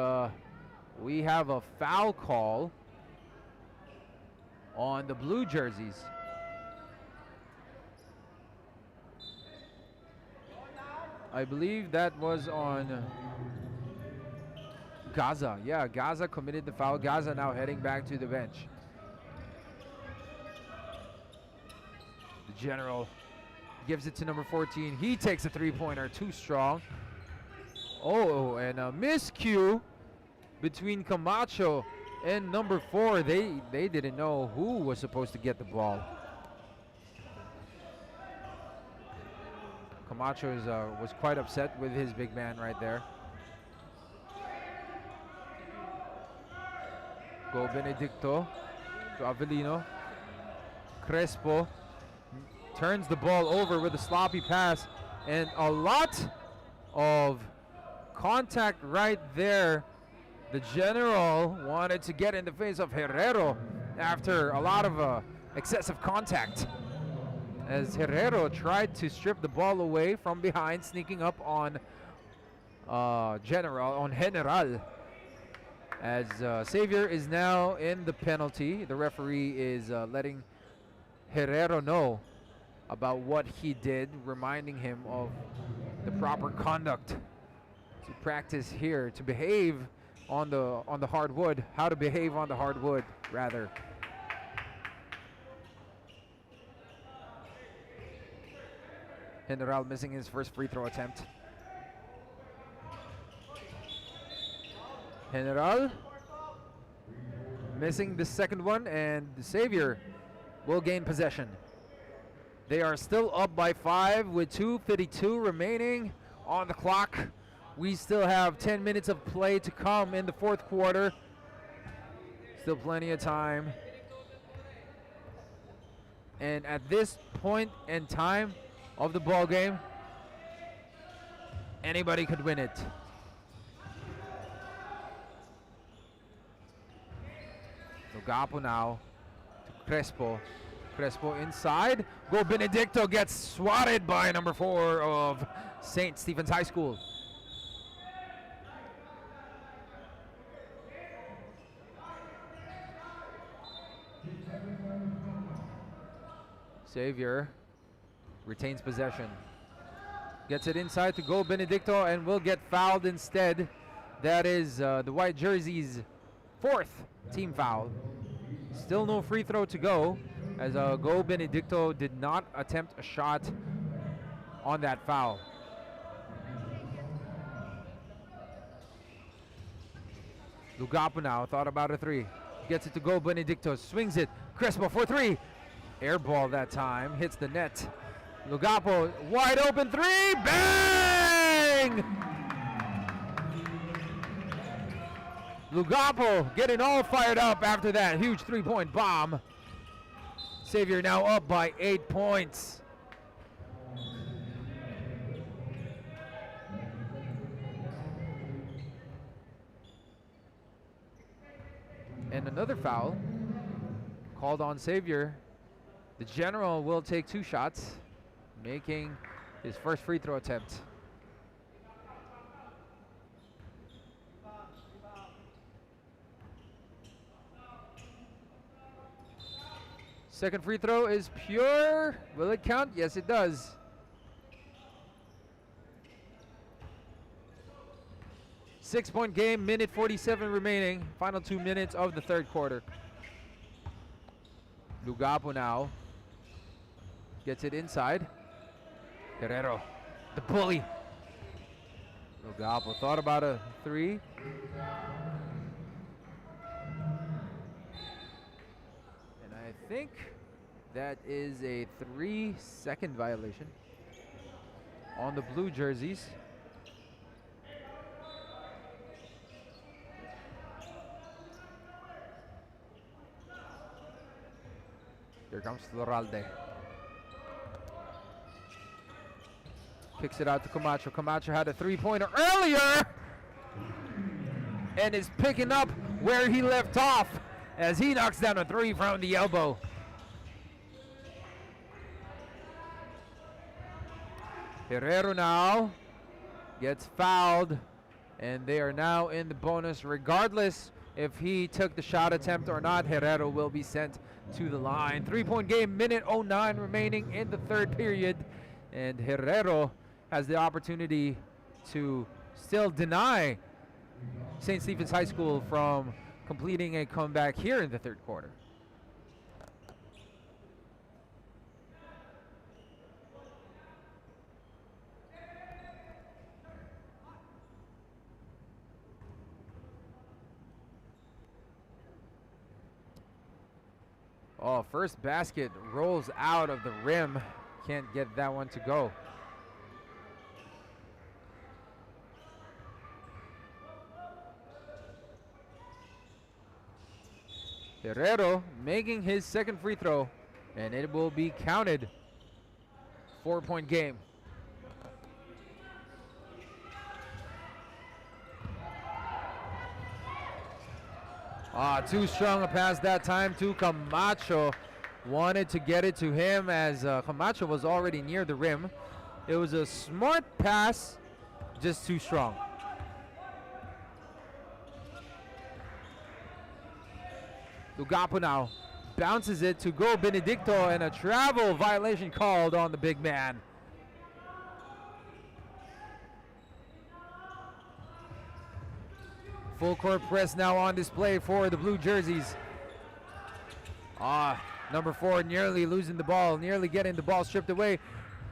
we have a foul call on the blue jerseys. I believe that was on Gaza. Yeah, Gaza committed the foul. Gaza now heading back to the bench. General gives it to number 14. He takes a three-pointer, too strong. Oh, and a miscue between Camacho and number 4. They didn't know who was supposed to get the ball. Camacho was quite upset with his big man right there. Go Benedicto to Avelino. Crespo turns the ball over with a sloppy pass, and a lot of contact right there. The General wanted to get in the face of Herrero after a lot of excessive contact, as Herrero tried to strip the ball away from behind, sneaking up on General. As Xavier is now in the penalty. The referee is letting Herrero know about what he did, reminding him of the proper conduct to practice here, to behave on the hardwood, how to behave on the hardwood, rather. General missing his first free throw attempt. General missing the second one, and Xavier will gain possession. They are still up by 5 with 2:52 remaining on the clock. We still have 10 minutes of play to come in the fourth quarter. Still plenty of time. And at this point in time of the ball game, anybody could win it. Gapo now to Crespo. Crespo inside. Go Benedicto gets swatted by number 4 of St. Stephen's High School. Xavier retains possession. Gets it inside to Go Benedicto and will get fouled instead. That is the white jersey's 4th team foul. Still no free throw to go, as Go Benedicto did not attempt a shot on that foul. Lugapo now thought about a 3. Gets it to Go Benedicto, swings it. Crespo for 3. Air ball that time, hits the net. Lugapo, wide open 3, bang! Lugapo getting all fired up after that huge 3-point bomb. Xavier now up by 8 points. And another foul called on Xavier. The General will take 2 shots, making his first free throw attempt. Second free throw is pure. Will it count? Yes, it does. Six-point game, minute 47 remaining. Final 2 minutes of the third quarter. Lugapo now gets it inside. Guerrero, the bully. Lugapo thought about a 3. I think that is a 3-second violation on the blue jerseys. Here comes Loralde. Kicks it out to Camacho. Camacho had a 3-pointer earlier and is picking up where he left off as he knocks down a 3 from the elbow. Herrero now gets fouled, and they are now in the bonus. Regardless if he took the shot attempt or not, Herrero will be sent to the line. 3-point game, minute 09 remaining in the third period, and Herrero has the opportunity to still deny St. Stephen's High School from completing a comeback here in the third quarter. Oh, first basket rolls out of the rim. Can't get that one to go. Herrero making his second free throw, and it will be counted. 4-point game. Too strong a pass that time to Camacho. Wanted to get it to him as Camacho was already near the rim. It was a smart pass, just too strong. Lugapo now bounces it to go Benedicto, and a travel violation called on the big man. Full court press now on display for the blue jerseys. Number 4 nearly losing the ball, nearly getting the ball stripped away.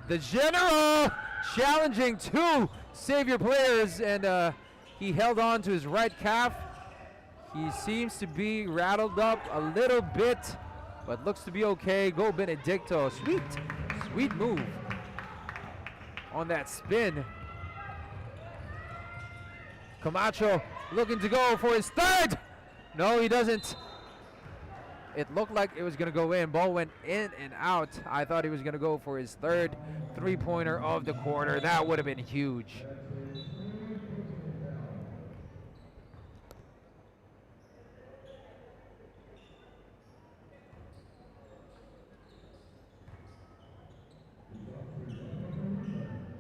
The General challenging 2 Savior players, and he held on to his right calf. He seems to be rattled up a little bit, but looks to be okay. Go Benedicto. Sweet move on that spin. Camacho looking to go for his third. No, he doesn't. It looked like it was going to go in. Ball went in and out. I thought he was going to go for his third three-pointer of the quarter. That would have been huge.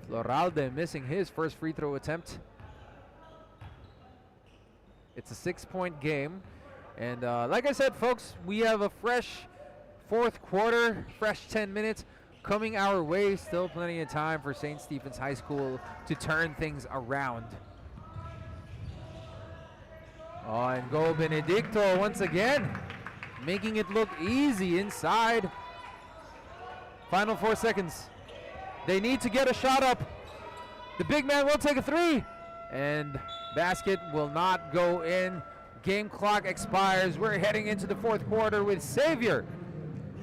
Floralde missing his first free throw attempt. It's a 6-point game. And like I said, folks, we have a fresh fourth quarter, fresh 10 minutes coming our way. Still plenty of time for St. Stephen's High School to turn things around. And go Benedicto once again, making it look easy inside. Final 4 seconds. They need to get a shot up. The big man will take a three, and basket will not go in. Game clock expires. We're heading into the fourth quarter with Xavier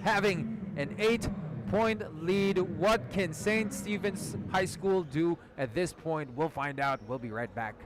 having an 8-point lead. What can St. Stephen's High School do at this point? We'll find out. We'll be right back.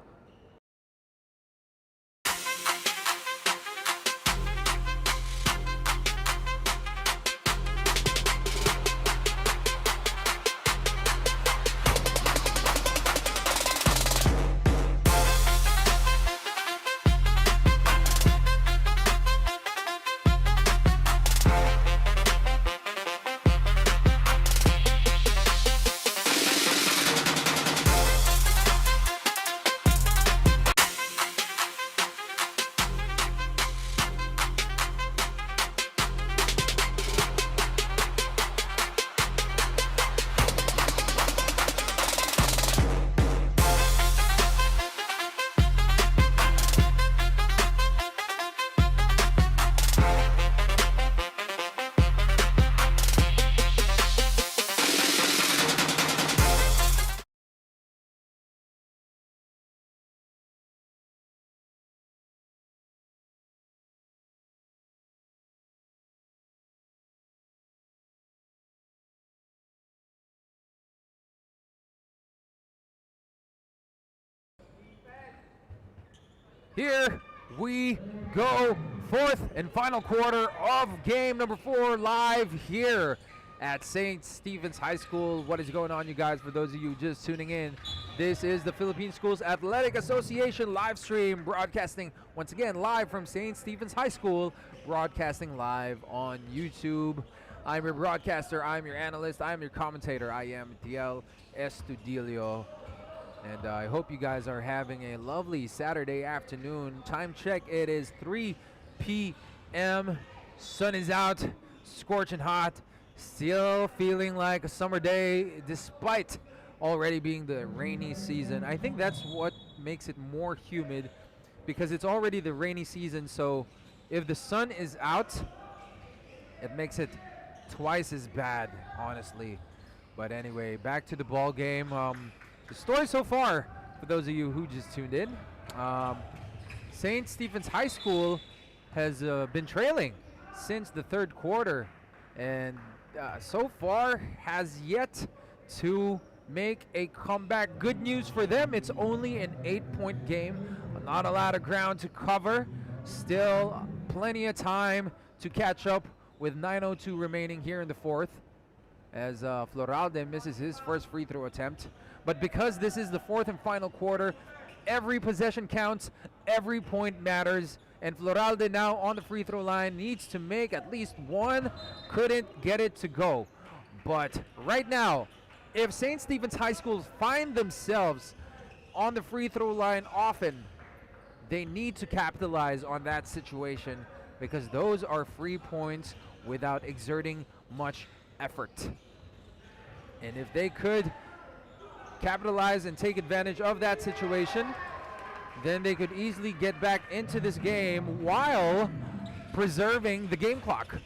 Here we go, fourth and final quarter of game number 4, live here at St. Stephen's High School. What is going on, you guys? For those of you just tuning in, this is the Philippine Schools Athletic Association live stream, broadcasting once again live from St. Stephen's High School, broadcasting live on YouTube. I'm your broadcaster, I'm your analyst, I'm your commentator. I am DL Estudillo. And I hope you guys are having a lovely Saturday afternoon. Time check, it is 3 p.m. Sun is out, scorching hot. Still feeling like a summer day despite already being the rainy season. I think that's what makes it more humid, because it's already the rainy season. So if the sun is out, it makes it twice as bad, honestly. But anyway, back to the ball game. The story so far, for those of you who just tuned in, St. Stephen's High School has been trailing since the third quarter, and so far has yet to make a comeback. Good news for them, it's only an 8-point game. Not a lot of ground to cover. Still plenty of time to catch up with 9:02 remaining here in the fourth, as Floralde misses his first free throw attempt. But because this is the fourth and final quarter, every possession counts, every point matters, and Floralde now on the free throw line needs to make at least one. Couldn't get it to go. But right now, if St. Stephen's High School find themselves on the free throw line often, they need to capitalize on that situation, because those are free points without exerting much effort. And if they could capitalize and take advantage of that situation, then they could easily get back into this game while preserving the game clock.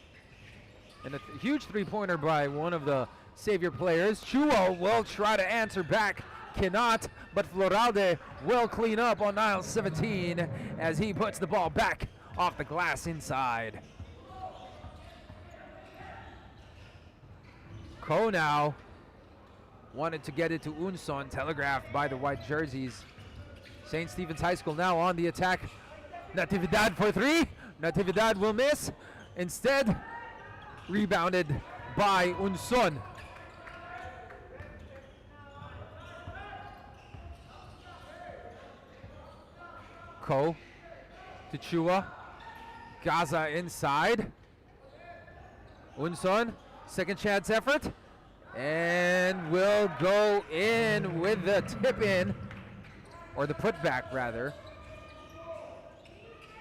And a huge three-pointer by one of the Savior players. Chua will try to answer back, cannot, but Floralde will clean up on aisle 17 as he puts the ball back off the glass inside. Ko now wanted to get it to Unson, telegraphed by the white jerseys. St. Stephen's High School now on the attack. Natividad for three. Natividad will miss. Instead, rebounded by Unson. Ko to Chua. Gaza inside. Unson, second chance effort, and will go in with the tip in, or the putback rather.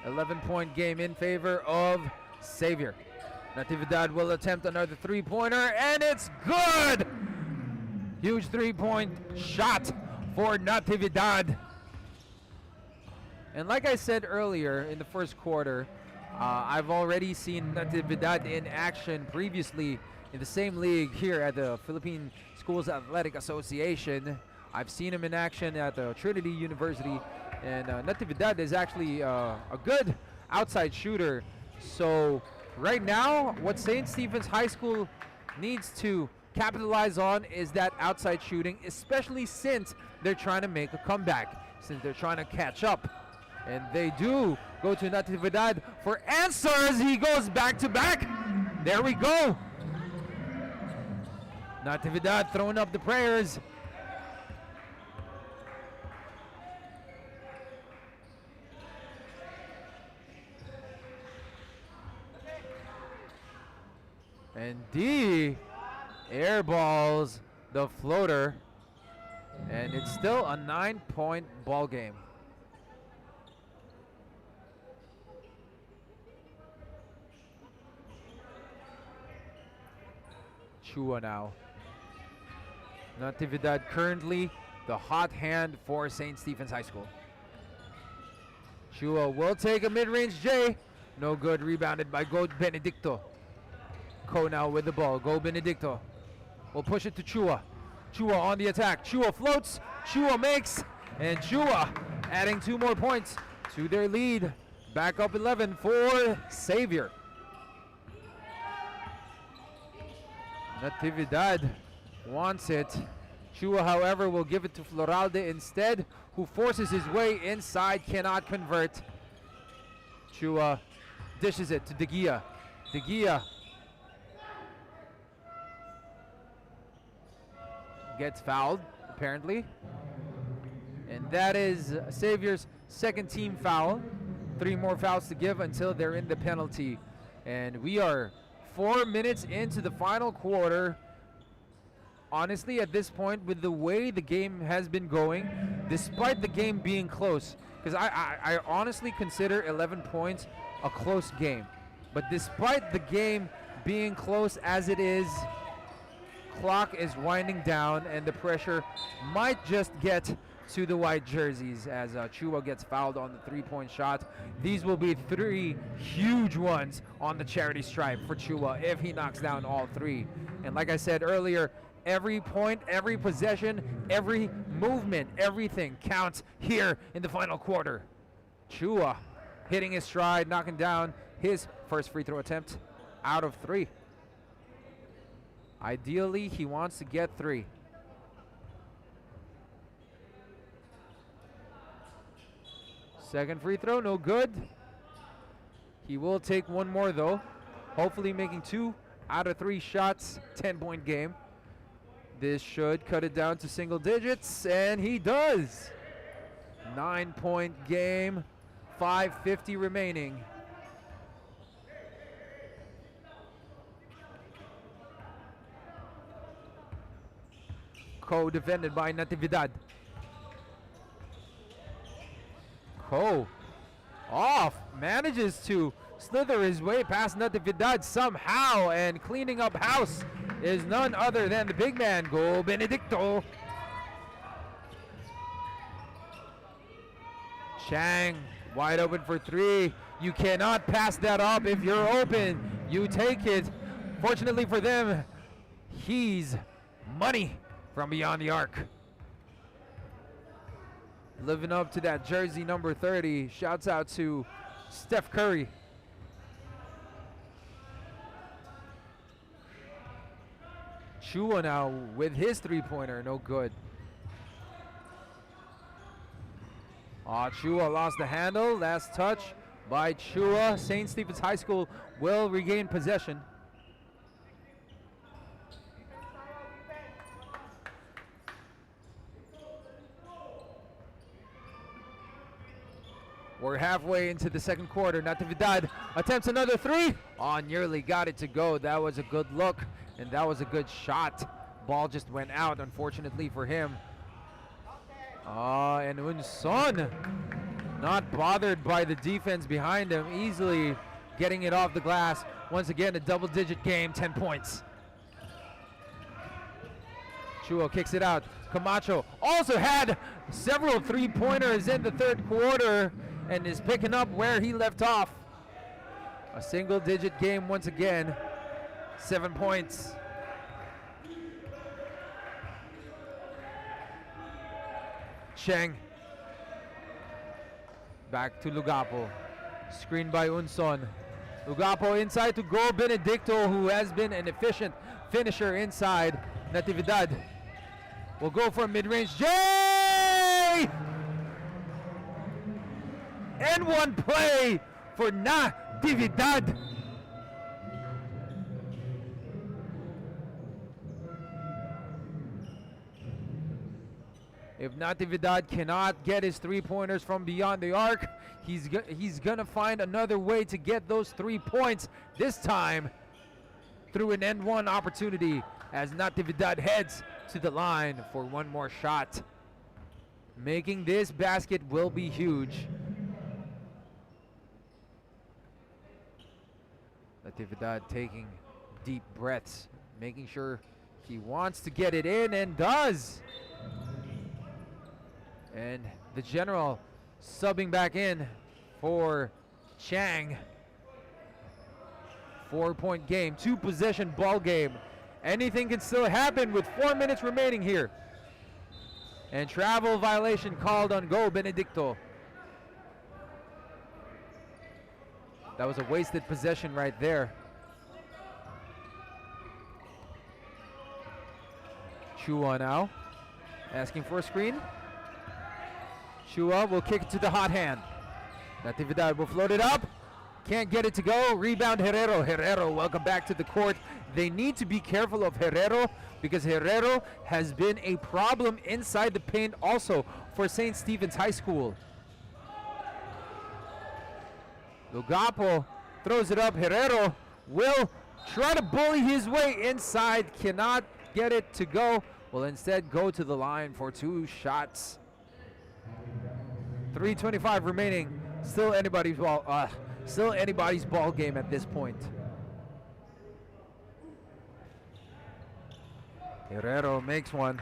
11-point game in favor of Xavier. Natividad will attempt another three-pointer, and it's good! Huge three-point shot for Natividad. And like I said earlier in the first quarter, I've already seen Natividad in action previously in the same league here at the Philippine Schools Athletic Association. I've seen him in action at the Trinity University, and Natividad is actually a good outside shooter. So right now, what St. Stephen's High School needs to capitalize on is that outside shooting, especially since they're trying to make a comeback, since they're trying to catch up. And they do go to Natividad for answers. He goes back to back. There we go. Natividad throwing up the prayers. And D airballs the floater. And it's still a 9-point ball game. Chua now. Natividad currently the hot hand for St. Stephen's High School. Chua will take a mid-range J. No good, rebounded by Go Benedicto. Ko now with the ball. Go Benedicto. We'll push it to Chua. Chua on the attack. Chua floats. Chua makes. And Chua adding 2 more points to their lead. Back up 11 for Xavier. Natividad wants it. Chua, however, will give it to Floralde instead, who forces his way inside, cannot convert. Chua dishes it to De Gia. De Gia gets fouled, apparently. And that is Xavier's second team foul. 3 more fouls to give until they're in the penalty. And we are 4 minutes into the final quarter. Honestly, at this point, with the way the game has been going, despite the game being close, because I honestly consider 11 points a close game. But despite the game being close as it is, clock is winding down and the pressure might just get to the white jerseys as Chua gets fouled on the 3-point shot. These will be 3 huge ones on the charity stripe for Chua if he knocks down all 3. And like I said earlier, every point, every possession, every movement, everything counts here in the final quarter. Chua hitting his stride, knocking down his first free throw attempt out of 3. Ideally, he wants to get 3. Second free throw, no good. He will take one more though. Hopefully making 2 out of 3 shots, 10-point game. This should cut it down to single digits, and he does. 9-point game, 5:50 remaining. Ko defended by Natividad. Ko off, manages to slither his way past Natividad somehow, and cleaning up house is none other than the big man, Go Benedicto. Chang wide open for 3. You cannot pass that up. If you're open, you take it. Fortunately for them, he's money from beyond the arc. Living up to that jersey number 30. Shouts out to Steph Curry. Chua now with his 3-pointer, no good. Chua lost the handle. Last touch by Chua. St. Stephen's High School will regain possession. We're halfway into the second quarter. Natividad attempts another 3. Nearly got it to go. That was a good look, and that was a good shot. Ball just went out, unfortunately for him. And Unson not bothered by the defense behind him, easily getting it off the glass. Once again, a double-digit game, 10 points. Chuo kicks it out. Camacho also had several 3-pointers in the third quarter and is picking up where he left off. A single-digit game once again, 7 points. Cheng. Back to Lugapo. Screen by Unson. Lugapo inside to Go Benedicto, who has been an efficient finisher inside. Natividad will go for a mid-range. Jay! And one play for Natividad. If Natividad cannot get his 3-pointers from beyond the arc, he's gonna find another way to get those 3 points, this time through an end one opportunity as Natividad heads to the line for one more shot. Making this basket will be huge. Natividad taking deep breaths, making sure he wants to get it in, and does. And the general subbing back in for Chang. 4-point game, 2-possession ball game. Anything can still happen with 4 minutes remaining here. And travel violation called on Go Benedicto. That was a wasted possession right there. Chua now asking for a screen. Chua will kick it to the hot hand. Natividad will float it up. Can't get it to go. Rebound Herrero. Herrero, welcome back to the court. They need to be careful of Herrero because Herrero has been a problem inside the paint also for St. Stephen's High School. Lugapo throws it up. Herrero will try to bully his way inside. Cannot get it to go. Will instead go to the line for 2 shots. 3:25 remaining. Still anybody's ball game at this point. Herrero makes one.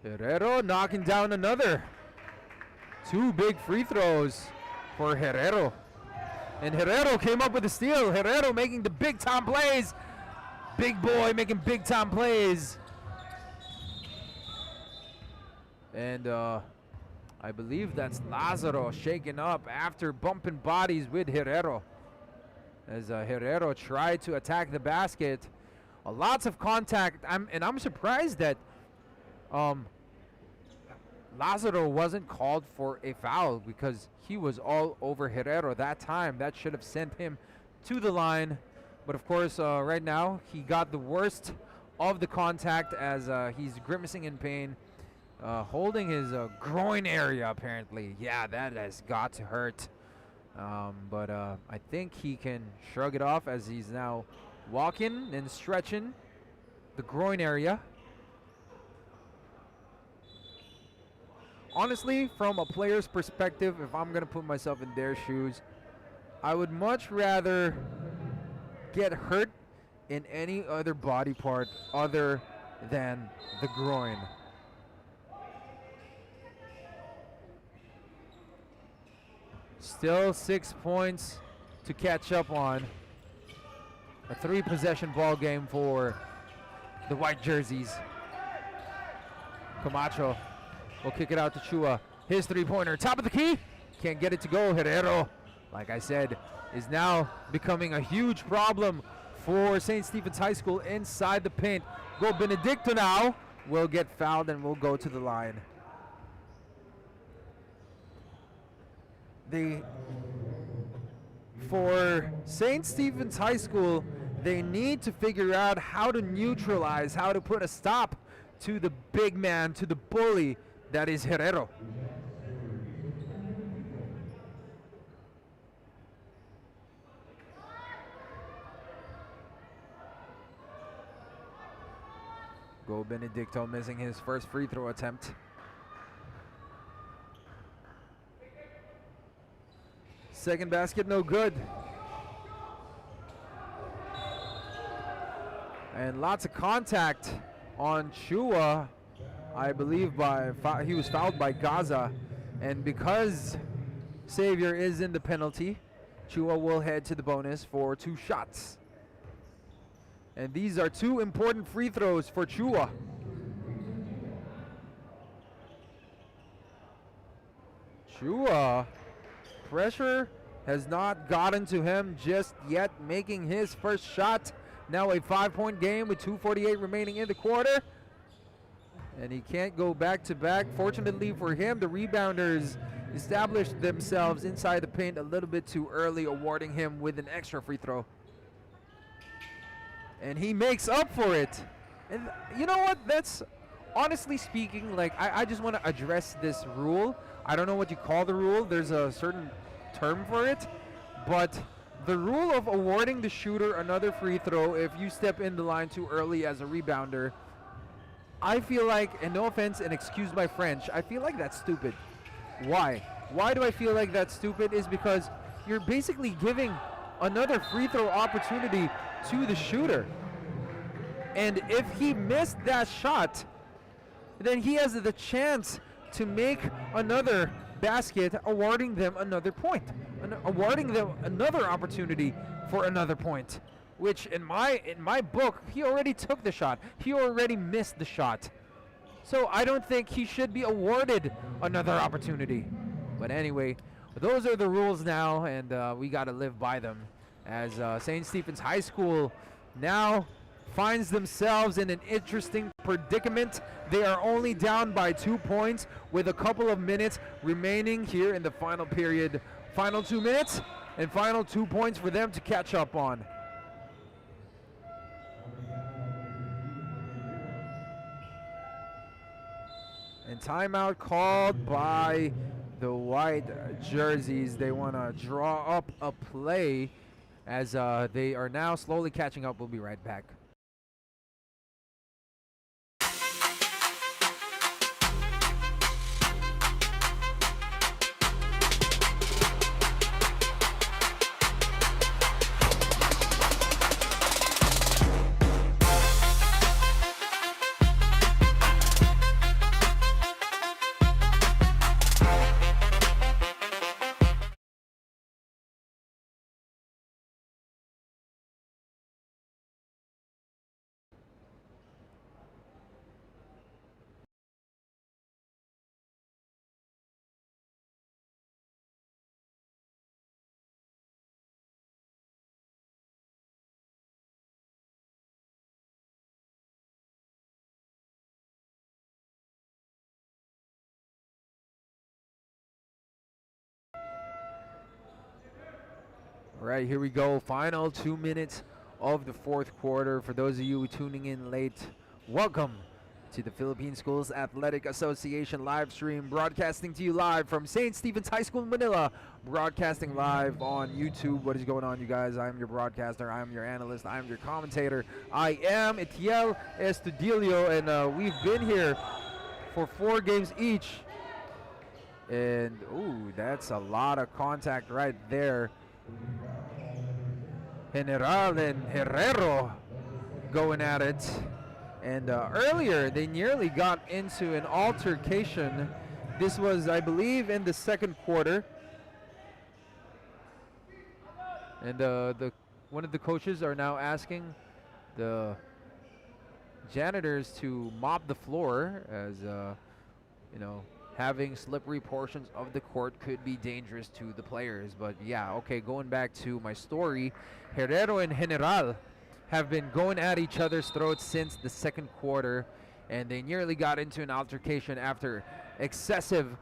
Herrero knocking down another. 2 big free throws for Herrero. And Herrero came up with a steal. Herrero making the big time plays. Big boy making big time plays. And I believe that's Lazaro shaken up after bumping bodies with Herrero. As Herrero tried to attack the basket. Lots of contact. I'm surprised that Lazaro wasn't called for a foul because he was all over Herrero that time. That should have sent him to the line. But of course, right now, he got the worst of the contact as he's grimacing in pain, holding his groin area apparently. Yeah, that has got to hurt. But I think he can shrug it off as he's now walking and stretching the groin area. Honestly, from a player's perspective, if I'm going to put myself in their shoes, I would much rather get hurt in any other body part other than the groin. Still 6 points to catch up on. A 3-possession ball game for the white jerseys. Camacho will kick it out to Chua. His three-pointer, top of the key. Can't get it to go. Herrero, like I said, is now becoming a huge problem for St. Stephen's High School inside the paint. Go Benedicto now will get fouled and will go to the line. For St. Stephen's High School, they need to figure out how to neutralize, how to put a stop to the big man, to the bully that is Herrero. Go Benedicto missing his first free throw attempt. Second basket, no good. And lots of contact on Chua. I believe he was fouled by Gaza. And because Xavier is in the penalty, Chua will head to the bonus for 2 shots. And these are 2 important free throws for Chua. Chua, pressure has not gotten to him just yet, making his first shot. Now a 5-point game with 2:48 remaining in the quarter. And he can't go back to back. Fortunately for him, the rebounders established themselves inside the paint a little bit too early, awarding him with an extra free throw. And he makes up for it. And you know what? That's, honestly speaking, like, I just want to address this rule. I don't know what you call the rule. There's a certain term for it. But the rule of awarding the shooter another free throw if you step in the line too early as a rebounder, I feel like, and no offense and excuse my French, I feel like that's stupid. Why? Why do I feel like that's stupid? Is because you're basically giving another free throw opportunity to the shooter. And if he missed that shot, then he has the chance to make another basket, awarding them another point, awarding them another opportunity for another point, which in my book, he already took the shot. He already missed the shot. So I don't think he should be awarded another opportunity. But anyway, those are the rules now, and we got to live by them. As St. Stephen's High School now finds themselves in an interesting predicament. They are only down by 2 points with a couple of minutes remaining here in the final period. Final 2 minutes and final 2 points for them to catch up on. And timeout called by the white jerseys. They want to draw up a play as they are now slowly catching up. We'll be right back. All right, here we go. Final 2 minutes of the fourth quarter. For those of you tuning in late, welcome to the Philippine Schools Athletic Association live stream, broadcasting to you live from St. Stephen's High School in Manila, broadcasting live on YouTube. What is going on, you guys? I am your broadcaster, I am your analyst, I am your commentator. I am Etiel Estudillo, and we've been here for 4 games each. And, ooh, that's a lot of contact right there. General and Herrero going at it. And earlier, they nearly got into an altercation. This was, I believe, in the second quarter. And one of the coaches are now asking the janitors to mop the floor, as having slippery portions of the court could be dangerous to the players. But yeah, okay, going back to my story, Herrero and General have been going at each other's throats since the second quarter, and they nearly got into an altercation after excessive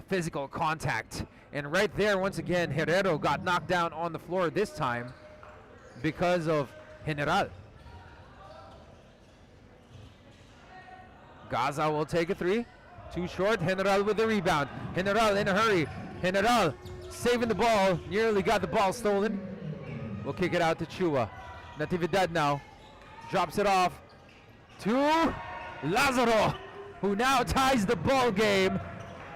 physical contact. And right there, once again, Herrero got knocked down on the floor this time because of General. Gaza will take a 3. Too short. General with the rebound. General in a hurry. General saving the ball. Nearly got the ball stolen. We'll kick it out to Chua. Natividad now. Drops it off to Lazaro, who now ties the ball game.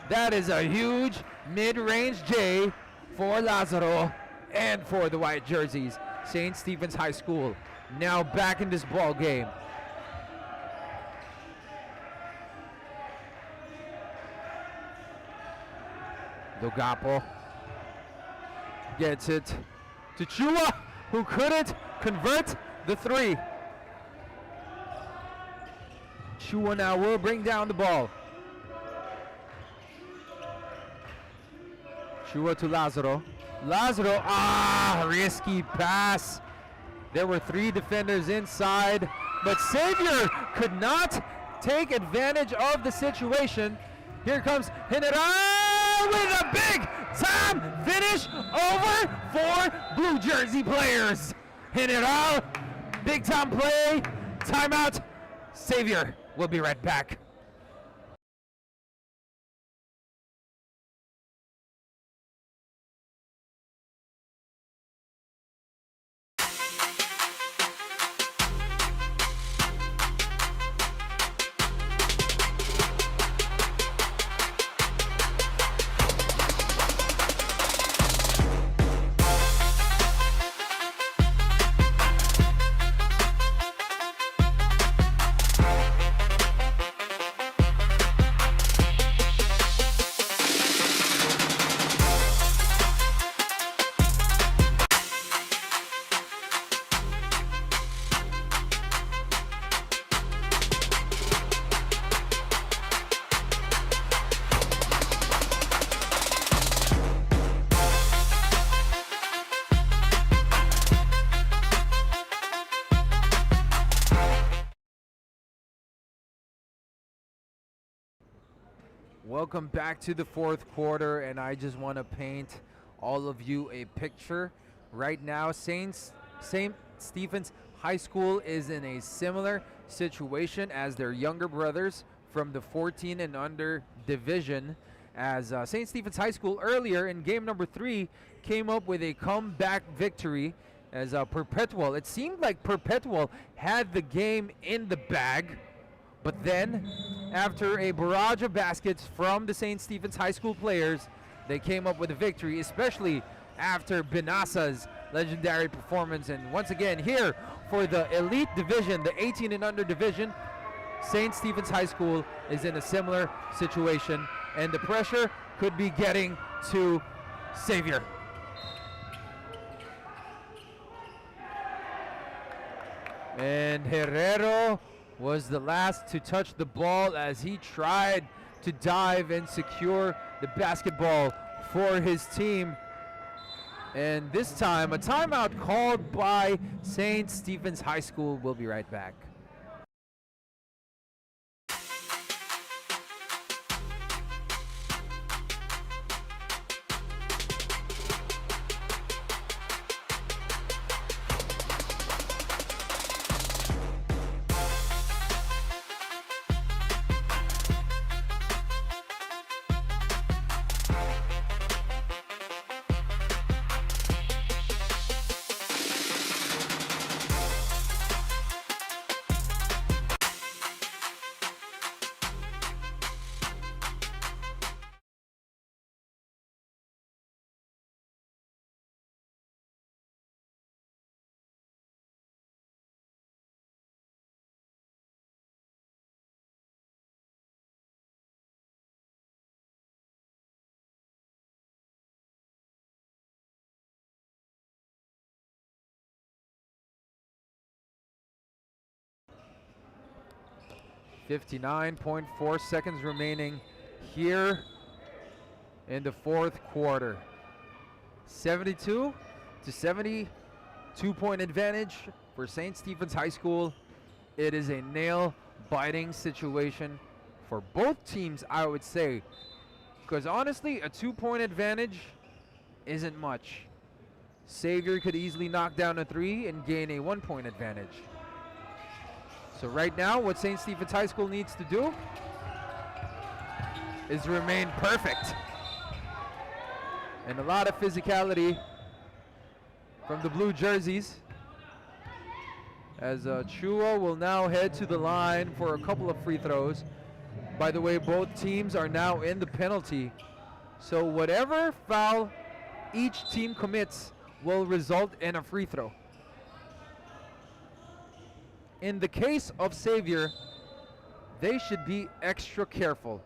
That is a huge mid-range J for Lazaro and for the white jerseys. St. Stephen's High School now back in this ball game. Dogapo gets it to Chua, who couldn't convert the 3. Chua now will bring down the ball. Chua to Lazaro. Lazaro, risky pass. There were 3 defenders inside, but Xavier could not take advantage of the situation. Here comes General with a big time finish over for blue jersey players. General, big time play, timeout. Xavier will be right back. Welcome back to the fourth quarter, and I just want to paint all of you a picture. Right now, St. Stephen's High School is in a similar situation as their younger brothers from the 14 and under division, as St. Stephen's High School earlier in game number 3 came up with a comeback victory as Perpetual. It seemed like Perpetual had the game in the bag, but then, after a barrage of baskets from the St. Stephen's High School players, they came up with a victory, especially after Binasa's legendary performance. And once again, here for the elite division, the 18 and under division, St. Stephen's High School is in a similar situation, and the pressure could be getting to Xavier. And Herrero was the last to touch the ball as he tried to dive and secure the basketball for his team. And this time, a timeout called by St. Stephen's High School. We'll be right back. 59.4 seconds remaining here in the fourth quarter. 72 to 72 point advantage for St. Stephen's High School. It is a nail-biting situation for both teams, I would say, because honestly, a 2-point advantage isn't much. Xavier could easily knock down a 3 and gain a 1-point advantage. So right now, what St. Stephen's High School needs to do is remain perfect. And a lot of physicality from the blue jerseys, as Chua will now head to the line for a couple of free throws. By the way, both teams are now in the penalty, so whatever foul each team commits will result in a free throw. In the case of Xavier, they should be extra careful.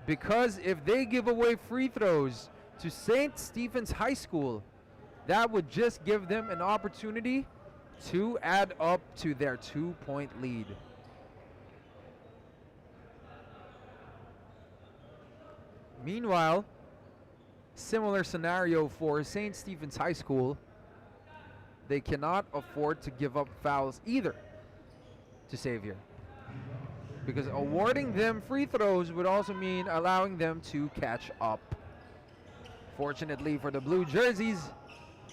Because if they give away free throws to St. Stephen's High School, that would just give them an opportunity to add up to their 2-point lead. Meanwhile, similar scenario for St. Stephen's High School. They cannot afford to give up fouls either to Xavier, because awarding them free throws would also mean allowing them to catch up. Fortunately for the blue jerseys,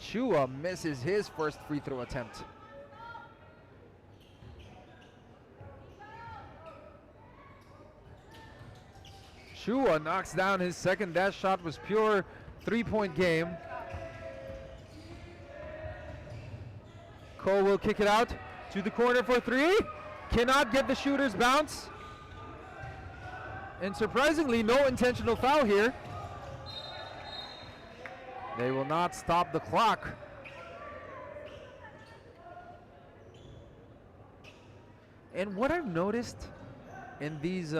Chua misses his first free throw attempt. Chua knocks down his second. That shot was pure 3-point game. Cole will kick it out to the corner for 3. Cannot get the shooter's bounce. And surprisingly, no intentional foul here. They will not stop the clock. And what I've noticed in these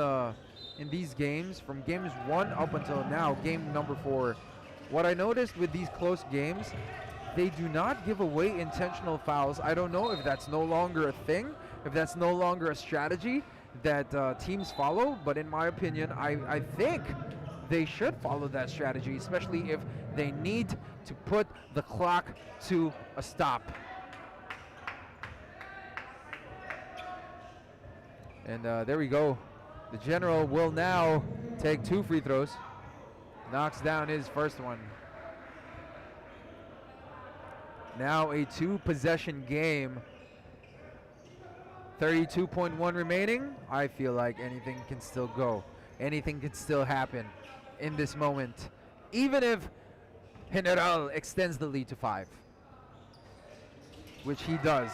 games, from games 1 up until now, game number 4, what I noticed with these close games, they do not give away intentional fouls. I don't know if that's no longer a thing, if that's no longer a strategy that teams follow, but in my opinion, I think they should follow that strategy, especially if they need to put the clock to a stop. And there we go. The General will now take 2 free throws. Knocks down his first one. Now a 2-possession game. 32.1 remaining. I feel like anything can still go. Anything can still happen in this moment, even if General extends the lead to 5, which he does.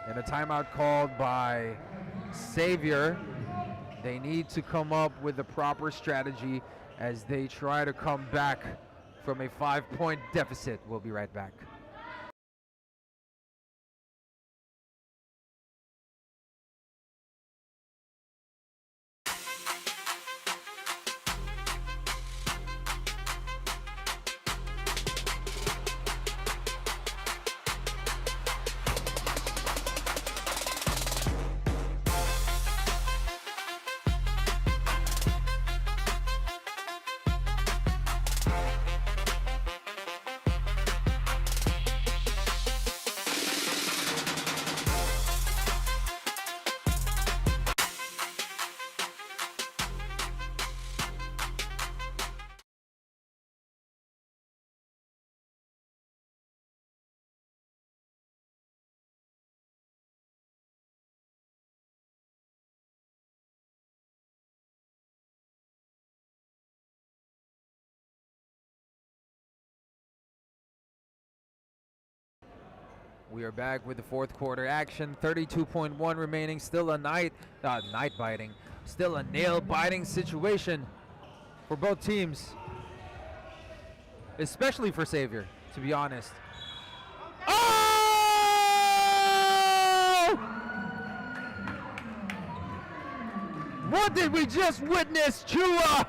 And a timeout called by Xavier. They need to come up with the proper strategy as they try to come back from a 5-point deficit. We'll be right back. We are back with the fourth quarter action. 32.1 remaining. Still a still a nail-biting situation for both teams, especially for Xavier, to be honest. Oh! What did we just witness? Chua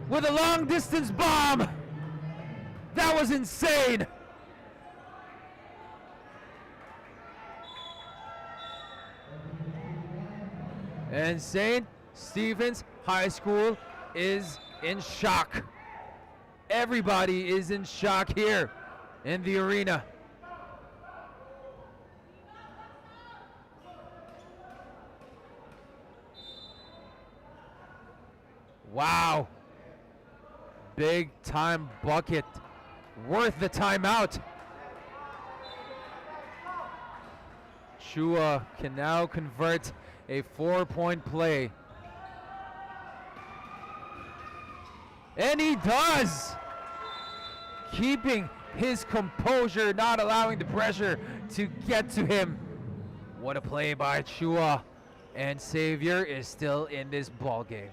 with a long-distance bomb. That was insane. And St. Stephen's High School is in shock. Everybody is in shock here in the arena. Wow. Big time bucket. Worth the timeout. Chua can now convert a 4-point play. And he does! Keeping his composure, not allowing the pressure to get to him. What a play by Chua. And Xavier is still in this ball game.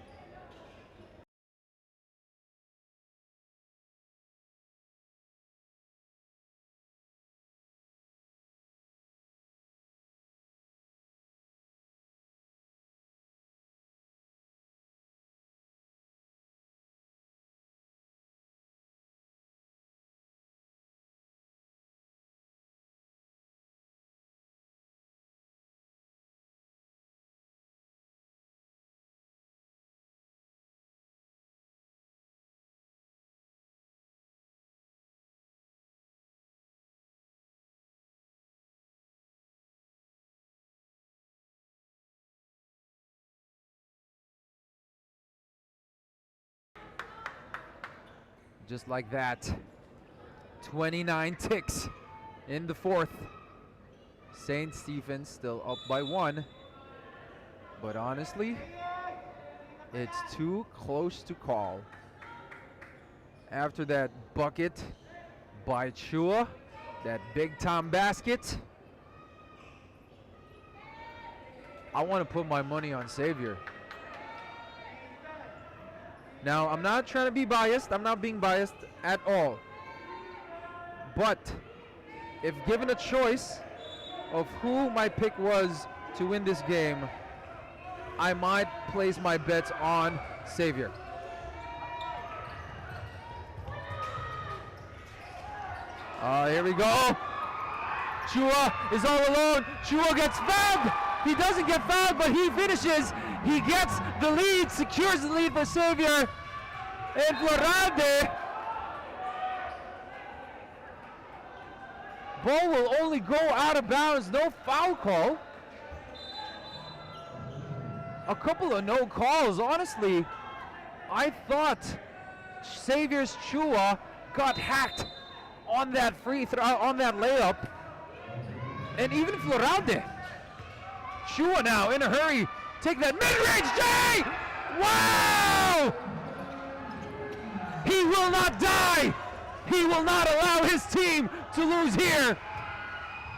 Just like that, 29 ticks in the fourth. St. Stephen's still up by 1, but honestly, it's too close to call. After that bucket by Chua, that big time basket, I want to put my money on Xavier. Now, I'm not trying to be biased. I'm not being biased at all. But if given a choice of who my pick was to win this game, I might place my bets on Xavier. Here we go. Chua is all alone. Chua gets fouled. He doesn't get fouled, but he finishes. He gets the lead, secures the lead for Xavier. And Florade. Ball will only go out of bounds, no foul call. A couple of no calls. Honestly, I thought Xavier's Chua got hacked on that free throw, on that layup. And even Florade. Chua now in a hurry. Take that mid-range J! Wow! He will not die. He will not allow his team to lose here.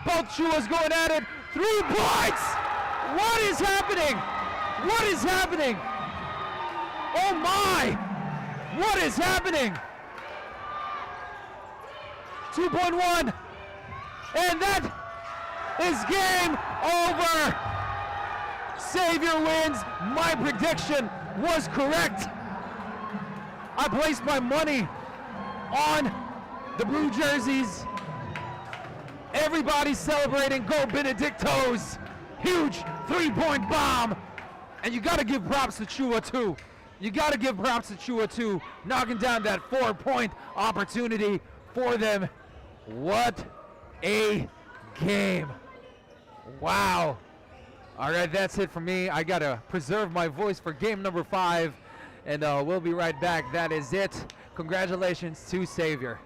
Both Chuas going at it. 3 points! What is happening? What is happening? Oh my! What is happening? 2.1. And that is game over. Xavier wins. My prediction was correct. I placed my money on the blue jerseys. Everybody's celebrating. Go Benedictos. Huge 3-point bomb. And you got to give props to Chua too. You got to give props to Chua too. Knocking down that 4-point opportunity for them. What a game. Wow. All right, that's it for me. I got to preserve my voice for game number 5. And we'll be right back. That is it. Congratulations to Xavier.